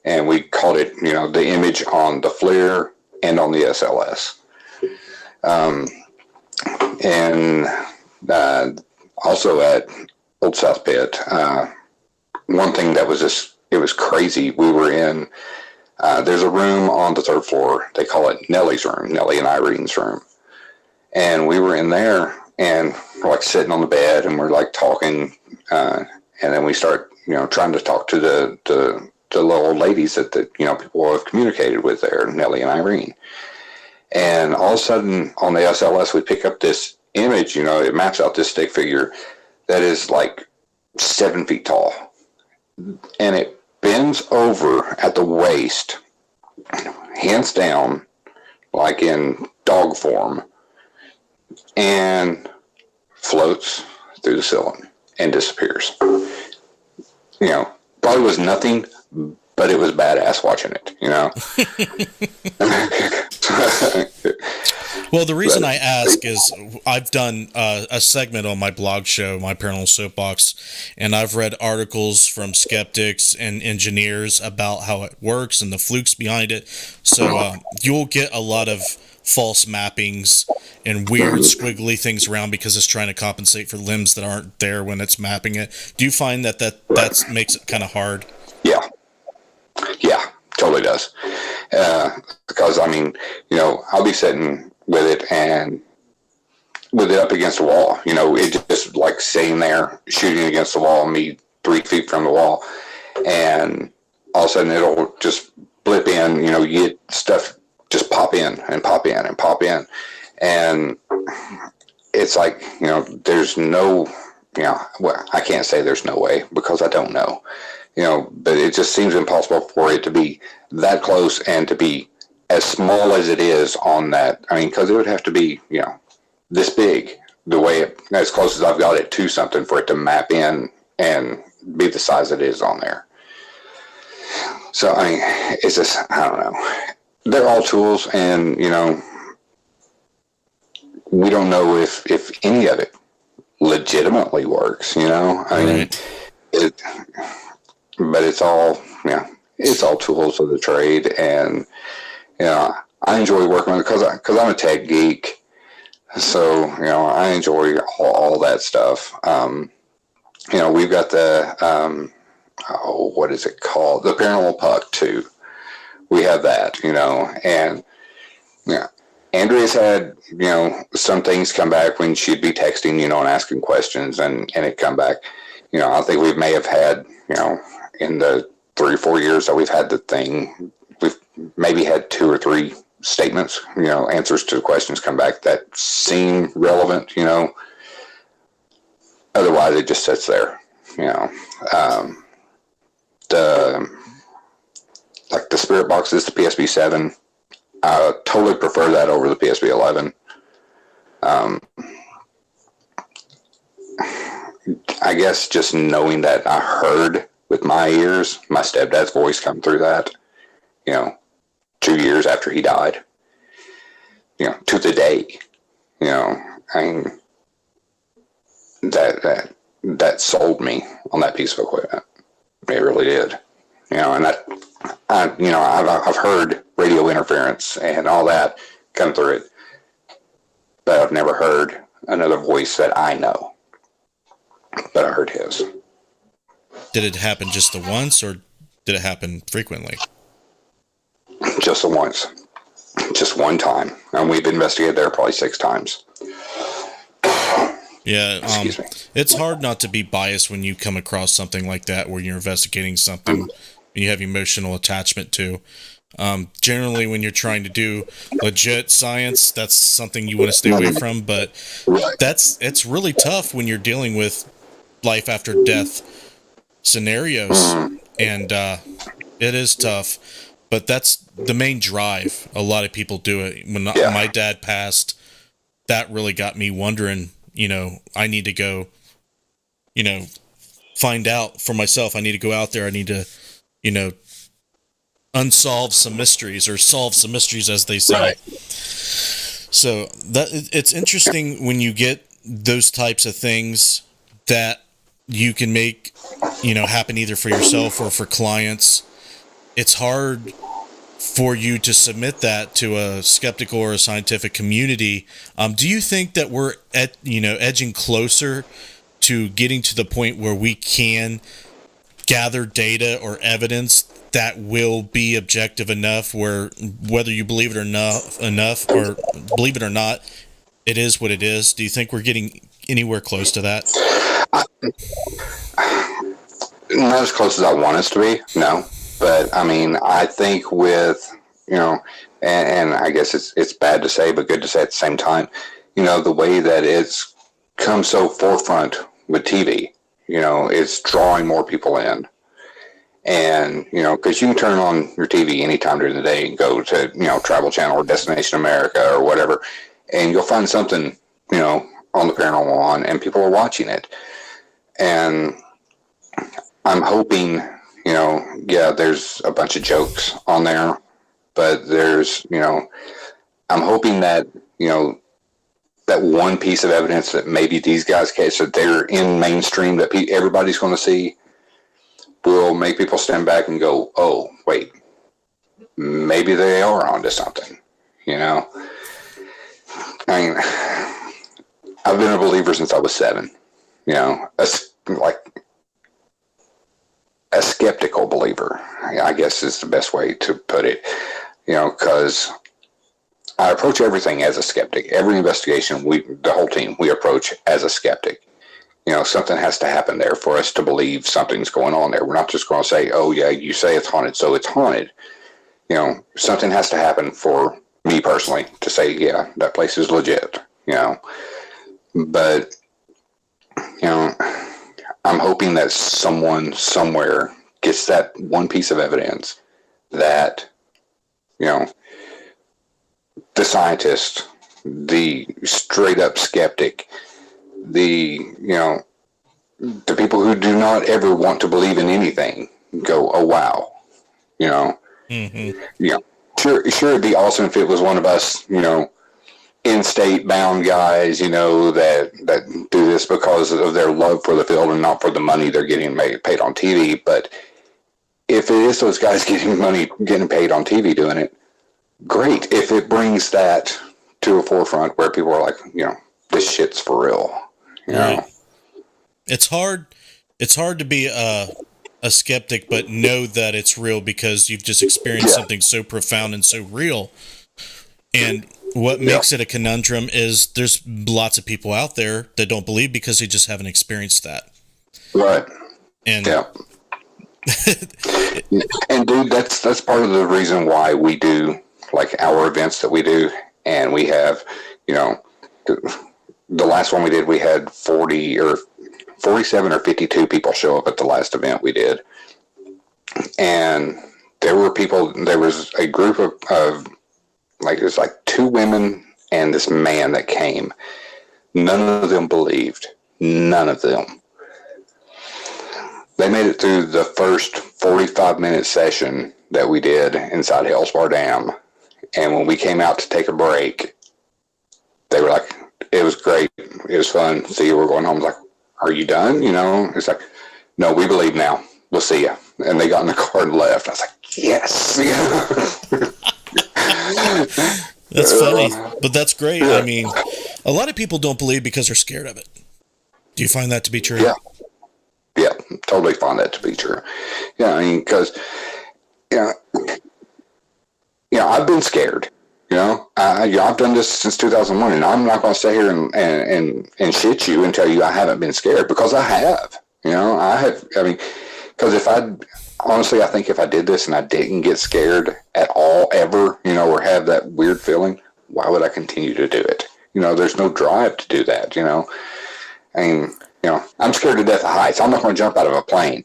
And we caught it, you know, the image on the FLIR and on the SLS. And also at Old South Pit, one thing that was just, it was crazy. We were in, there's a room on the 3rd floor. They call it Nellie's room, Nellie and Irene's room. And we were in there, and we're like sitting on the bed, and we're like talking, and then we start, you know, trying to talk to the the little old ladies that people have communicated with there, Nellie and Irene. And all of a sudden on the SLS, we pick up this image, it maps out this stick figure that is like 7 feet tall. And it bends over at the waist, hands down, like in dog form, and floats through the ceiling and disappears. Probably was nothing, but it was badass watching it, Well, the reason I ask is I've done a segment on my blog show, My Paranormal Soapbox, and I've read articles from skeptics and engineers about how it works and the flukes behind it. So you'll get a lot of false mappings and weird squiggly things around because it's trying to compensate for limbs that aren't there when it's mapping it. Do you find that makes it kind of hard? Yeah, totally does. Because I'll be sitting with it and with it up against the wall, it just like sitting there shooting against the wall, me 3 feet from the wall, and all of a sudden it'll just blip in, you get stuff just pop in and pop in and pop in. And it's like, there's no, well, I can't say there's no way because I don't know, but it just seems impossible for it to be that close and to be as small as it is on that. Because it would have to be, this big, the way as close as I've got it to something for it to map in and be the size it is on there. So, it's just, I don't know. They're all tools, and, we don't know if any of it legitimately works, but it's all, it's all tools of the trade. And, I enjoy working with it because I'm a tech geek. So, I enjoy all that stuff. We've got the, what is it called? The Paranormal Puck too. We have that, and Andrea's had, some things come back when she'd be texting, and asking questions and it come back. I think we may have had, in the 3 or 4 years that we've had the thing, we've maybe had 2 or 3 statements, answers to questions come back that seem relevant, Otherwise it just sits there, like the spirit boxes, the PSB 7, I totally prefer that over the PSB 11. I guess just knowing that I heard with my ears my stepdad's voice come through that, 2 years after he died, to the day, that sold me on that piece of equipment. It really did, and that, I've heard radio interference and all that come through it, but I've never heard another voice that I know. But I heard his. Did it happen just the once, or did it happen frequently? Just the once. Just one time. And we've investigated there probably 6 times. Yeah, Excuse me. It's hard not to be biased when you come across something like that where you're investigating something you have emotional attachment to. Generally, when you're trying to do legit science, that's something you want to stay away from. But it's really tough when you're dealing with life after death scenarios, and it is tough. But that's the main drive. A lot of people do it. When my dad passed, that really got me wondering. I need to go. Find out for myself. I need to go out there. I need to, unsolve some mysteries, or solve some mysteries, as they say. Right. So that it's interesting when you get those types of things that you can make, happen either for yourself or for clients. It's hard for you to submit that to a skeptical or a scientific community. Do you think that we're edging closer to getting to the point where we can gather data or evidence that will be objective enough, where whether you believe it or not, or believe it or not, it is what it is? Do you think we're getting anywhere close to that? Not as close as I want us to be, no. But I mean, I think with, and I guess it's bad to say, but good to say at the same time, the way that it's come so forefront with TV, it's drawing more people in. And, because you can turn on your TV anytime during the day and go to, Travel Channel or Destination America or whatever, and you'll find something, on the paranormal on, and people are watching it. And I'm hoping, there's a bunch of jokes on there, but there's, I'm hoping that, that one piece of evidence that maybe these guys catch that they're in mainstream that everybody's going to see will make people stand back and go, oh, wait, maybe they are onto something, I mean, I've been a believer since I was 7, a skeptical believer, I guess is the best way to put it, because I approach everything as a skeptic. Every investigation, the whole team, we approach as a skeptic. Something has to happen there for us to believe something's going on there. We're not just going to say, oh, yeah, you say it's haunted, so it's haunted. Something has to happen for me personally to say, yeah, that place is legit, But, I'm hoping that someone somewhere gets that one piece of evidence that, the scientist, the straight up skeptic, the people who do not ever want to believe in anything go, oh, wow, Sure, it'd be awesome if it was one of us, in-state bound guys, that do this because of their love for the field and not for the money they're getting paid on TV. But if it is those guys getting paid on TV doing it, great. If it brings that to a forefront where people are like, this shit's for real. Right. It's hard to be a skeptic, but know that it's real because you've just experienced something so profound and so real. And what makes it a conundrum is there's lots of people out there that don't believe because they just haven't experienced that. Right. And and dude, that's part of the reason why we do like our events that we do. And we have, the last one we did, we had 47 or 52 people show up at the last event we did. And there was a group of like, there's like 2 women and this man that came. None of them believed. None of them. They made it through the first 45-minute session that we did inside Hell's Bar Dam. And when we came out to take a break, they were like, it was great. It was fun. See, we're going home. Like, are you done? It's like, no, we believe now. We'll see you. And they got in the car and left. I was like, yes. That's funny, but that's great. I mean, a lot of people don't believe because they're scared of it. Do you find that to be true? Yeah, totally find that to be true. Yeah, I mean, because, I've been scared. I've done this since 2001, and I'm not going to sit here and shit you and tell you I haven't been scared, because I have. I have. I mean, because I think if I did this and I didn't get scared at all, ever, or have that weird feeling, why would I continue to do it? There's no drive to do that. I mean, I'm scared to death of heights. I'm not going to jump out of a plane,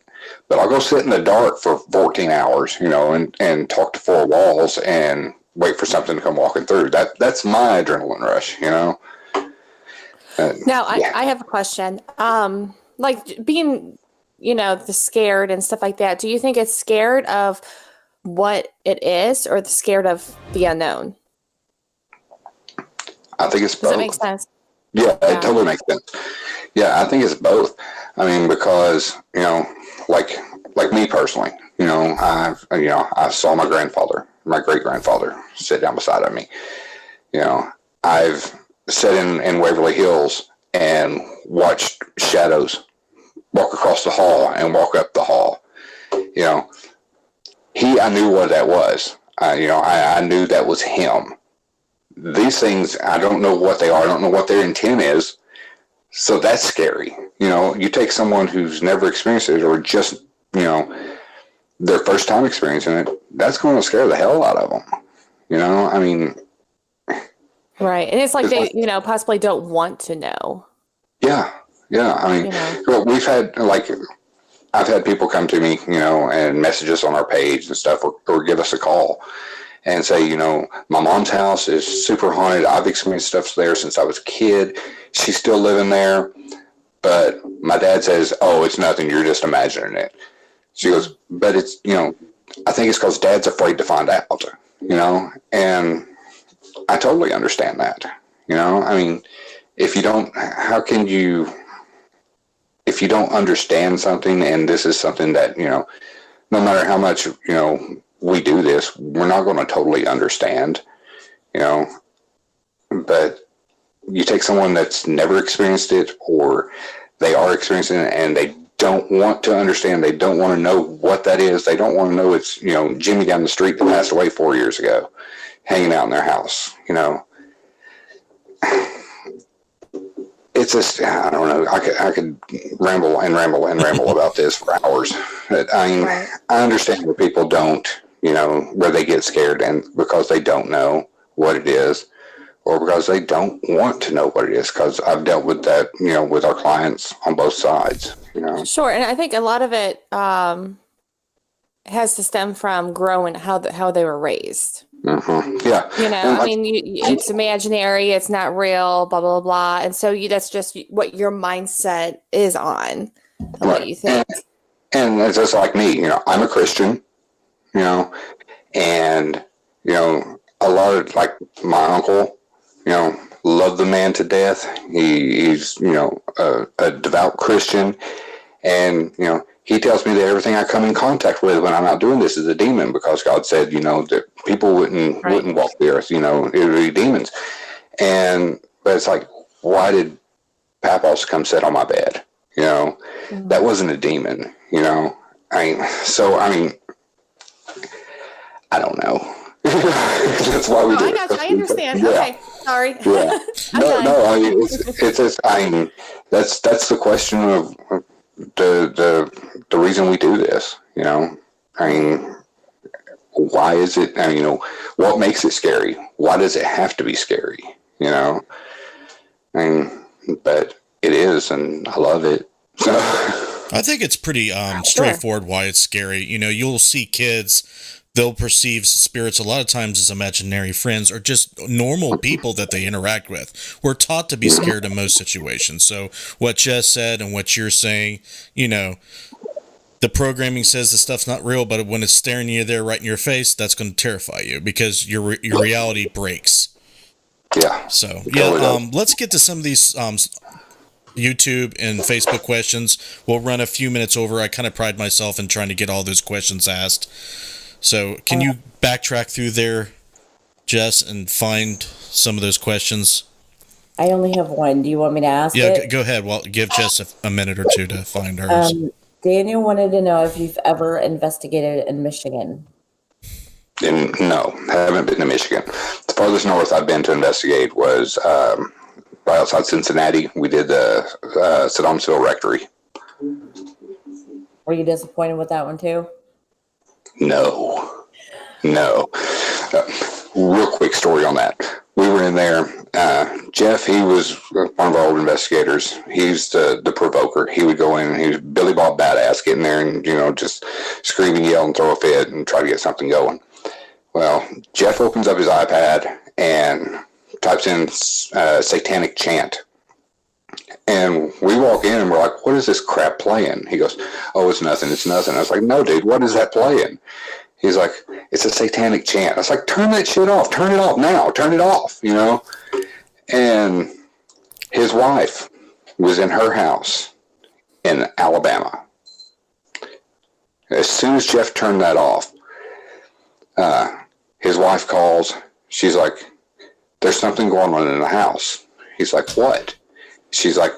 but I'll go sit in the dark for 14 hours, and talk to 4 walls and wait for something to come walking through. That's my adrenaline rush, Now, I have a question. Like being, the scared and stuff like that. Do you think it's scared of what it is, or scared of the unknown? I think it's both. Does that make sense? Yeah, it totally makes sense. Yeah, I think it's both. I mean, because, like me personally, I saw my great grandfather sit down beside of me. I've sat in Waverly Hills and watched shadows walk across the hall and walk up the hall. I knew what that was. I knew that was him. These things, I don't know what they are. I don't know what their intent is. So that's scary. You take someone who's never experienced it, or just, their first time experiencing it, that's going to scare the hell out of them. You know, I mean, right. And it's like they, you know, possibly don't want to know. Yeah. I mean, you know. well, we've had, like, I've had people come to me, you know, and message us on our page and stuff, or give us a call and say, you know, my mom's house is super haunted. I've experienced stuff there since I was a kid. She's still living there. But my dad says, oh, it's nothing. You're just imagining it. She goes, but it's, you know, I think it's because Dad's afraid to find out, you know, and I totally understand that. You know, I mean, if you don't understand something, and this is something that, you know, no matter how much, you know, we do this, we're not going to totally understand, you know, but you take someone that's never experienced it, or they are experiencing it and they don't want to understand, they don't want to know what that is, they don't want to know it's, you know, Jimmy down the street that passed away 4 years ago hanging out in their house, you know. It's just, I don't know, I could ramble about this for hours. But I mean, I understand where people don't, you know, where they get scared, and because they don't know what it is, or because they don't want to know what it is, because I've dealt with that, you know, with our clients on both sides, you know. Sure, and I think a lot of it has to stem from growing how they were raised. Mm-hmm. Yeah, you know, I mean, it's imaginary, it's not real, blah blah blah, and so that's just what your mindset is on, and what you think. And it's just like me, you know, I'm a Christian, you know, and you know, a lot of, like, my uncle, you know, loved the man to death. He's, you know, a devout Christian, and you know, he tells me that everything I come in contact with when I'm out doing this is a demon, because God said, you know, that people wouldn't walk the earth, you know, it would be demons. But it's like, why did Papos come sit on my bed? You know, that wasn't a demon, you know. I mean, I don't know. That's why we do it. I got you. I understand. Yeah. Okay, sorry. Yeah. No. I mean, it's just. I mean, that's the question of the reason we do this. You know, I mean, why is it? I mean, you know, what makes it scary? Why does it have to be scary? You know, I mean, but it is, and I love it. So. I think it's pretty straightforward why it's scary. You know, you'll see kids. They'll perceive spirits a lot of times as imaginary friends or just normal people that they interact with. We're taught to be scared in most situations. So what Jess said and what you're saying, you know, the programming says the stuff's not real, but when it's staring you there right in your face, that's going to terrify you because your reality breaks. Yeah. So, yeah, let's get to some of these YouTube and Facebook questions. We'll run a few minutes over. I kind of pride myself in trying to get all those questions asked. So can you backtrack through there, Jess, and find some of those questions? I only have one. Do you want me to ask it? Yeah, go ahead. Well, give Jess a minute or two to find hers. Daniel wanted to know if you've ever investigated in Michigan. No, I haven't been to Michigan. The farthest north I've been to investigate was right outside Cincinnati. We did the Saddamsville Rectory. Were you disappointed with that one too? No. Real quick story on that. We were in there. Jeff, he was one of our old investigators. He's the provoker. He would go in and he was Billy Bob Badass, get in there and, you know, just scream and yell and throw a fit and try to get something going. Well, Jeff opens up his iPad and types in satanic chant. And we walk in and we're like, what is this crap playing? He goes, oh, it's nothing. I was like, no, dude, what is that playing? He's like, it's a satanic chant. I was like, turn that shit off. Turn it off now. Turn it off, you know? And his wife was in her house in Alabama. As soon as Jeff turned that off, his wife calls. She's like, there's something going on in the house. He's like, what? She's like,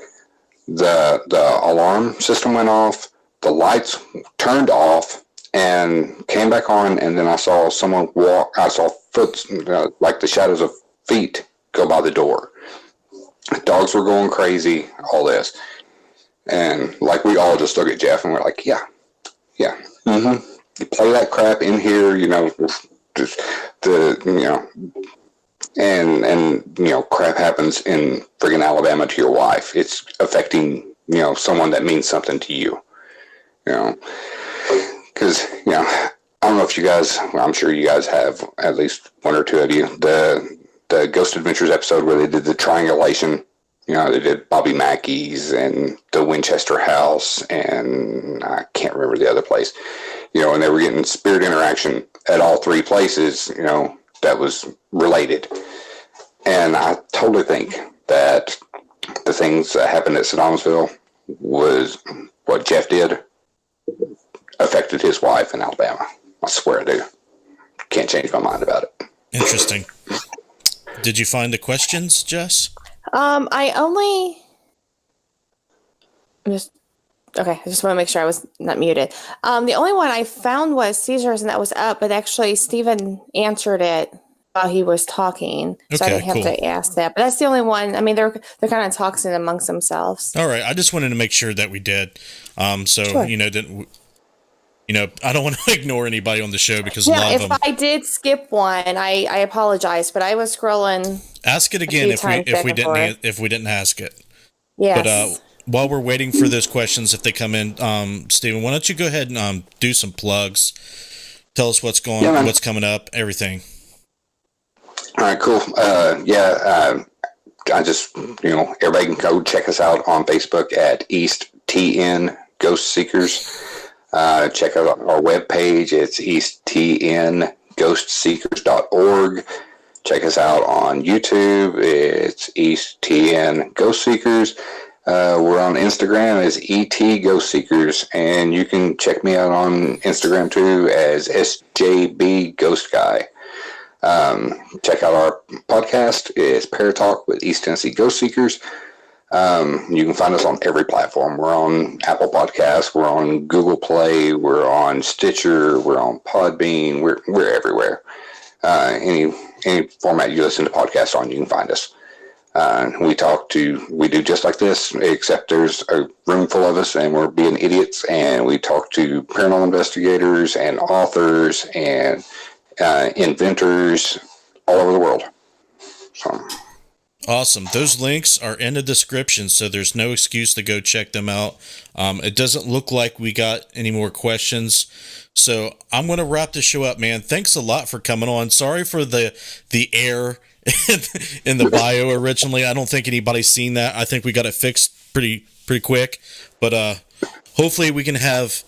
the alarm system went off, the lights turned off and came back on, and then I saw someone walk. I saw foot, like the shadows of feet go by the door. Dogs were going crazy, all this. And like we all just look at Jeff and we're like, yeah. Mm-hmm. you play that crap in here, just and crap happens in friggin' Alabama to your wife. It's affecting, someone that means something to you, because, I don't know if you guys, well, I'm sure you guys have, at least one or two of you, the Ghost Adventures episode where they did the triangulation. They did Bobby Mackey's and the Winchester House, and I can't remember the other place, and they were getting spirit interaction at all three places, that was related. And I totally think that the things that happened at Saddamsville was what Jeff did affected his wife in Alabama. I swear I do. Can't change my mind about it. Interesting. Did you find the questions, Jess? I just want to make sure I was not muted. The only one I found was seizures, and that was up, but actually Stephen answered it while he was talking, so I didn't have to ask that. But that's the only one. I mean, they're kind of talking amongst themselves. All right, I just wanted to make sure that we did. Sure. I don't want to ignore anybody on the show because a lot of them. If I did skip one, I apologize, but I was scrolling. Ask it again if we didn't ask it. Yes. But while we're waiting for those questions, if they come in, Stephen, why don't you go ahead and do some plugs? Tell us what's what's coming up, everything. All right, cool. I just, everybody can go check us out on Facebook at East TN Ghost Seekers. Check out our webpage. It's easttnghostseekers.org. Check us out on YouTube. It's East TN Ghost Seekers. We're on Instagram as ET Ghost Seekers, and you can check me out on Instagram too as SJB Ghost Guy. Check out our podcast. It's Paratalk with East Tennessee Ghost Seekers. You can find us on every platform. We're on Apple Podcasts. We're on Google Play. We're on Stitcher. We're on Podbean. We're everywhere. Any format you listen to podcasts on, you can find us. We do just like this, except there's a room full of us and we're being idiots, and we talk to paranormal investigators and authors and inventors all over the world. So. Awesome. Those links are in the description, so there's no excuse to go check them out. It doesn't look like we got any more questions, so I'm going to wrap the show up, man. Thanks a lot for coming on. Sorry for the error in the bio originally. I don't think anybody's seen that. I think we got it fixed pretty quick, but hopefully we can have,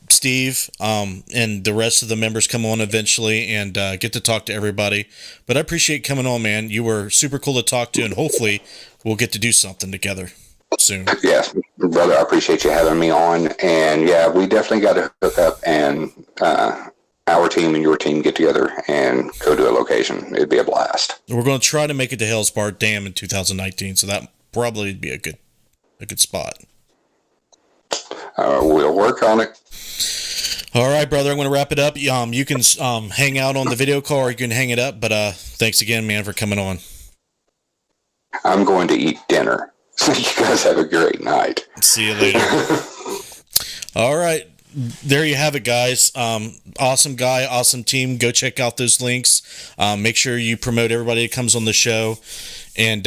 Steve and the rest of the members come on eventually and get to talk to everybody. But I appreciate coming on, man. You were super cool to talk to, and hopefully we'll get to do something together soon. Yes, brother, I appreciate you having me on. And yeah, we definitely got to hook up and our team and your team get together and go to a location. It'd be a blast. We're going to try to make it to Hell's Bar Dam in 2019, so that probably would be a good spot. We'll work on it. All right, brother, I'm going to wrap it up. You can hang out on the video call, or you can hang it up, but thanks again, man, for coming on. I'm going to eat dinner, so you guys have a great night. See you later. All right, there you have it, guys. Awesome guy, awesome team. Go check out those links. Make sure you promote everybody that comes on the show, and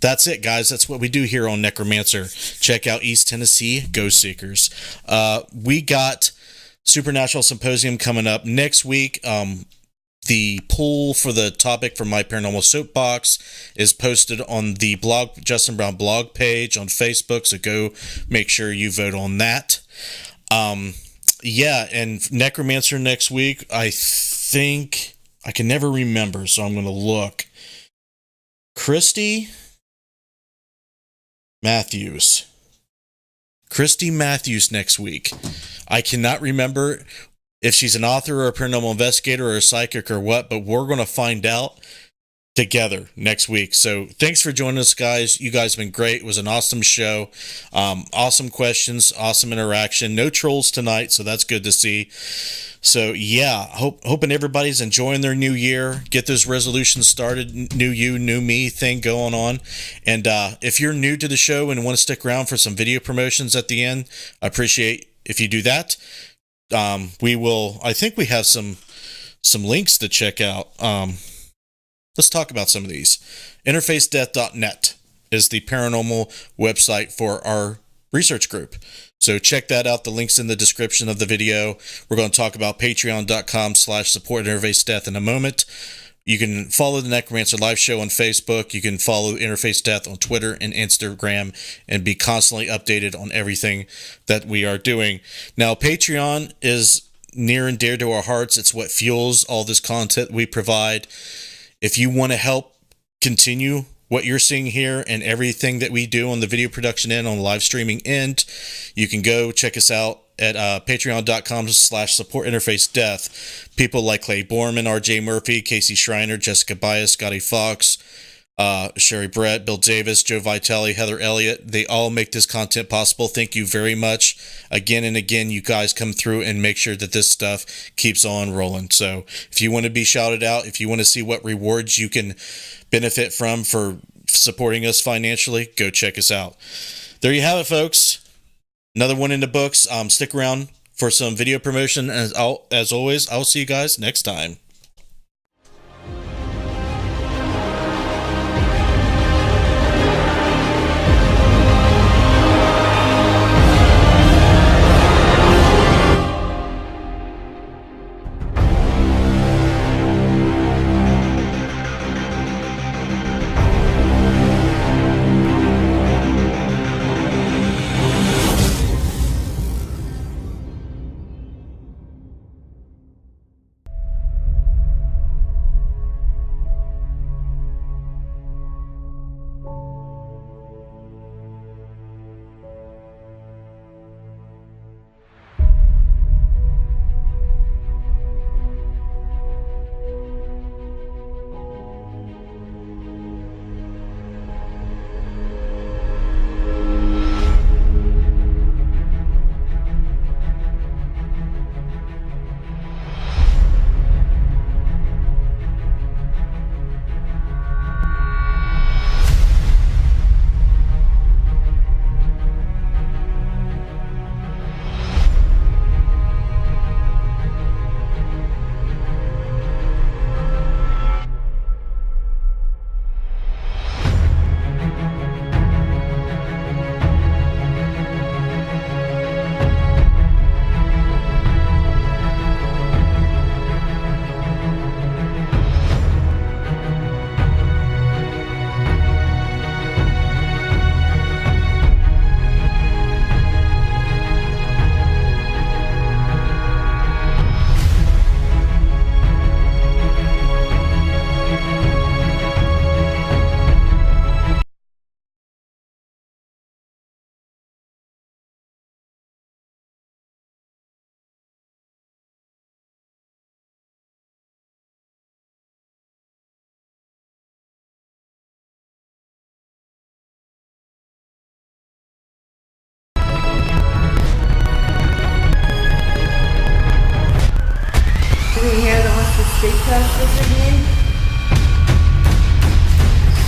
that's it, guys. That's what we do here on Necromancer. Check out East Tennessee Ghost Seekers. We got Supernatural Symposium coming up next week. The poll for the topic for my Paranormal Soapbox is posted on the Justin Brown blog page on Facebook, so go make sure you vote on that. And Necromancer next week, I think, I can never remember, so I'm going to look. Christy Matthews next week. I cannot remember if she's an author or a paranormal investigator or a psychic or what, but we're going to find out together next week. So thanks for joining us, guys. You guys have been great. It was an awesome show. Awesome questions, awesome interaction. No trolls tonight, so that's good to see. So yeah, hoping everybody's enjoying their new year. Get those resolutions started. New you, new me thing going on. And if you're new to the show and want to stick around for some video promotions at the end, I appreciate if you do that. I think we have some links to check out. Let's talk about some of these. Interfacedeath.net is the paranormal website for our research group. So check that out. The link's in the description of the video. We're going to talk about patreon.com/support Interface Death in a moment. You can follow the Necromancer live show on Facebook. You can follow Interface Death on Twitter and Instagram and be constantly updated on everything that we are doing. Now, Patreon is near and dear to our hearts. It's what fuels all this content we provide. If you want to help continue what you're seeing here and everything that we do on the video production end, on the live streaming end, you can go check us out at patreon.com/support Interface Death. People like Clay Borman, RJ Murphy, Casey Schreiner, Jessica Bias, Scotty Fox, Sherry Brett, Bill Davis, Joe Vitale, Heather Elliott. They all make this content possible. Thank you very much. Again and again, you guys come through and make sure that this stuff keeps on rolling. So if you want to be shouted out, if you want to see what rewards you can benefit from for supporting us financially, go check us out. There you have it, folks. Another one in the books. Stick around for some video promotion. As always, I'll see you guys next time.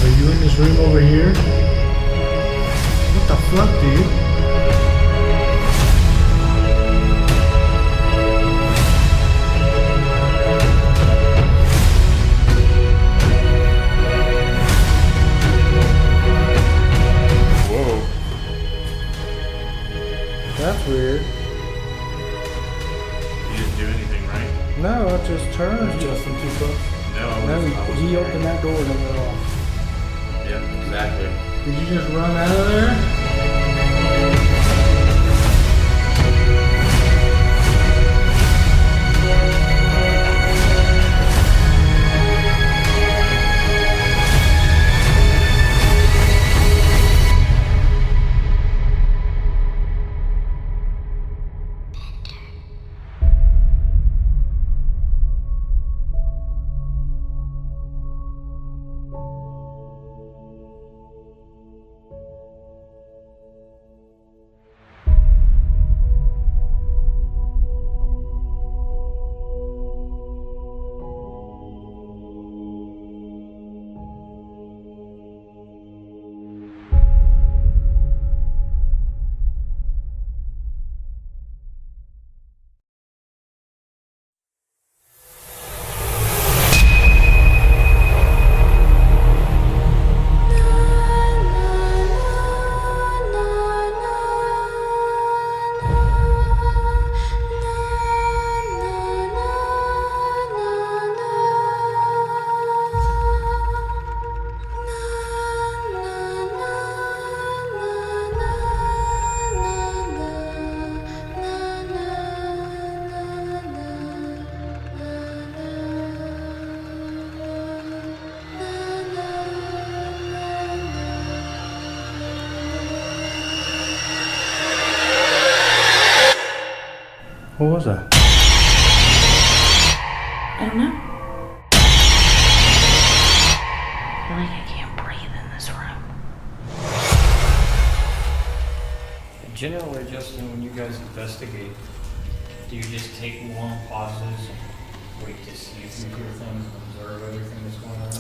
Are you in this room over here? What the fuck, dude? Whoa. That's weird. You didn't do anything, right? No, I just turned. Justin too close. No. He opened that door and it went off. Yeah, exactly. Did you just run out of there? What was that? I don't know. I feel like I can't breathe in this room. Generally, Justin, when you guys investigate, do you just take long pauses and wait to see if you hear things and observe everything that's going on?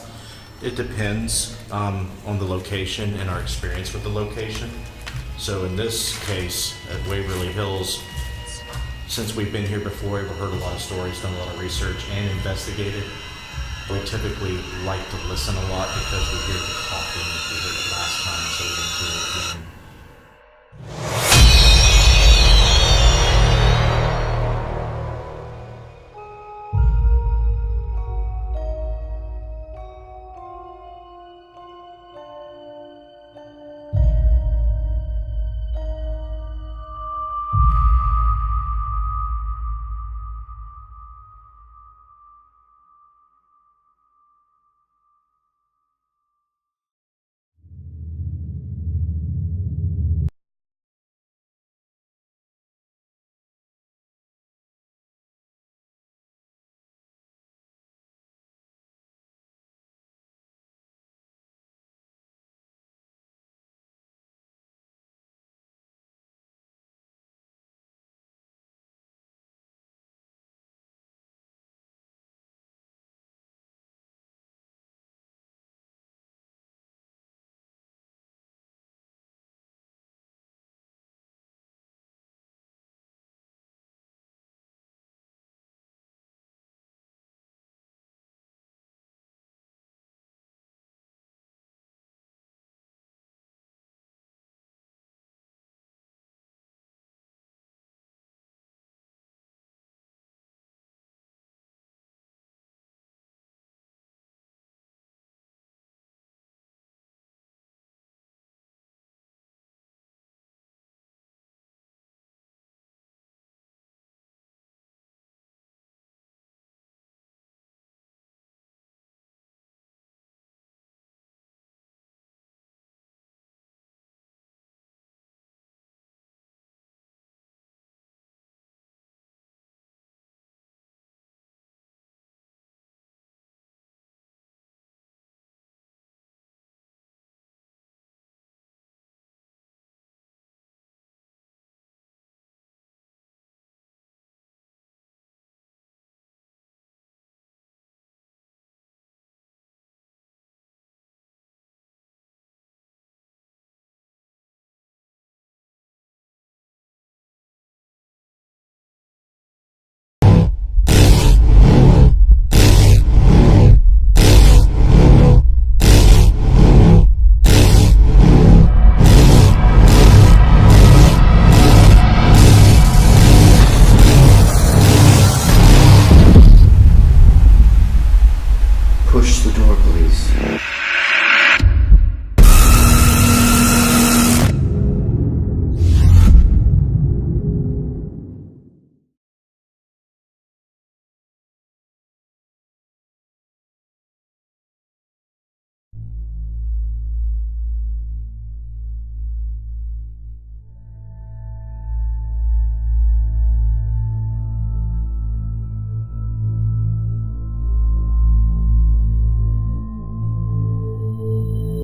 It depends on the location and our experience with the location. So in this case, at Waverly Hills, since we've been here before, we've heard a lot of stories, done a lot of research, and investigated. We typically like to listen a lot because we hear the coughing, we heard it last time, so we can hear it again. Push the door, please.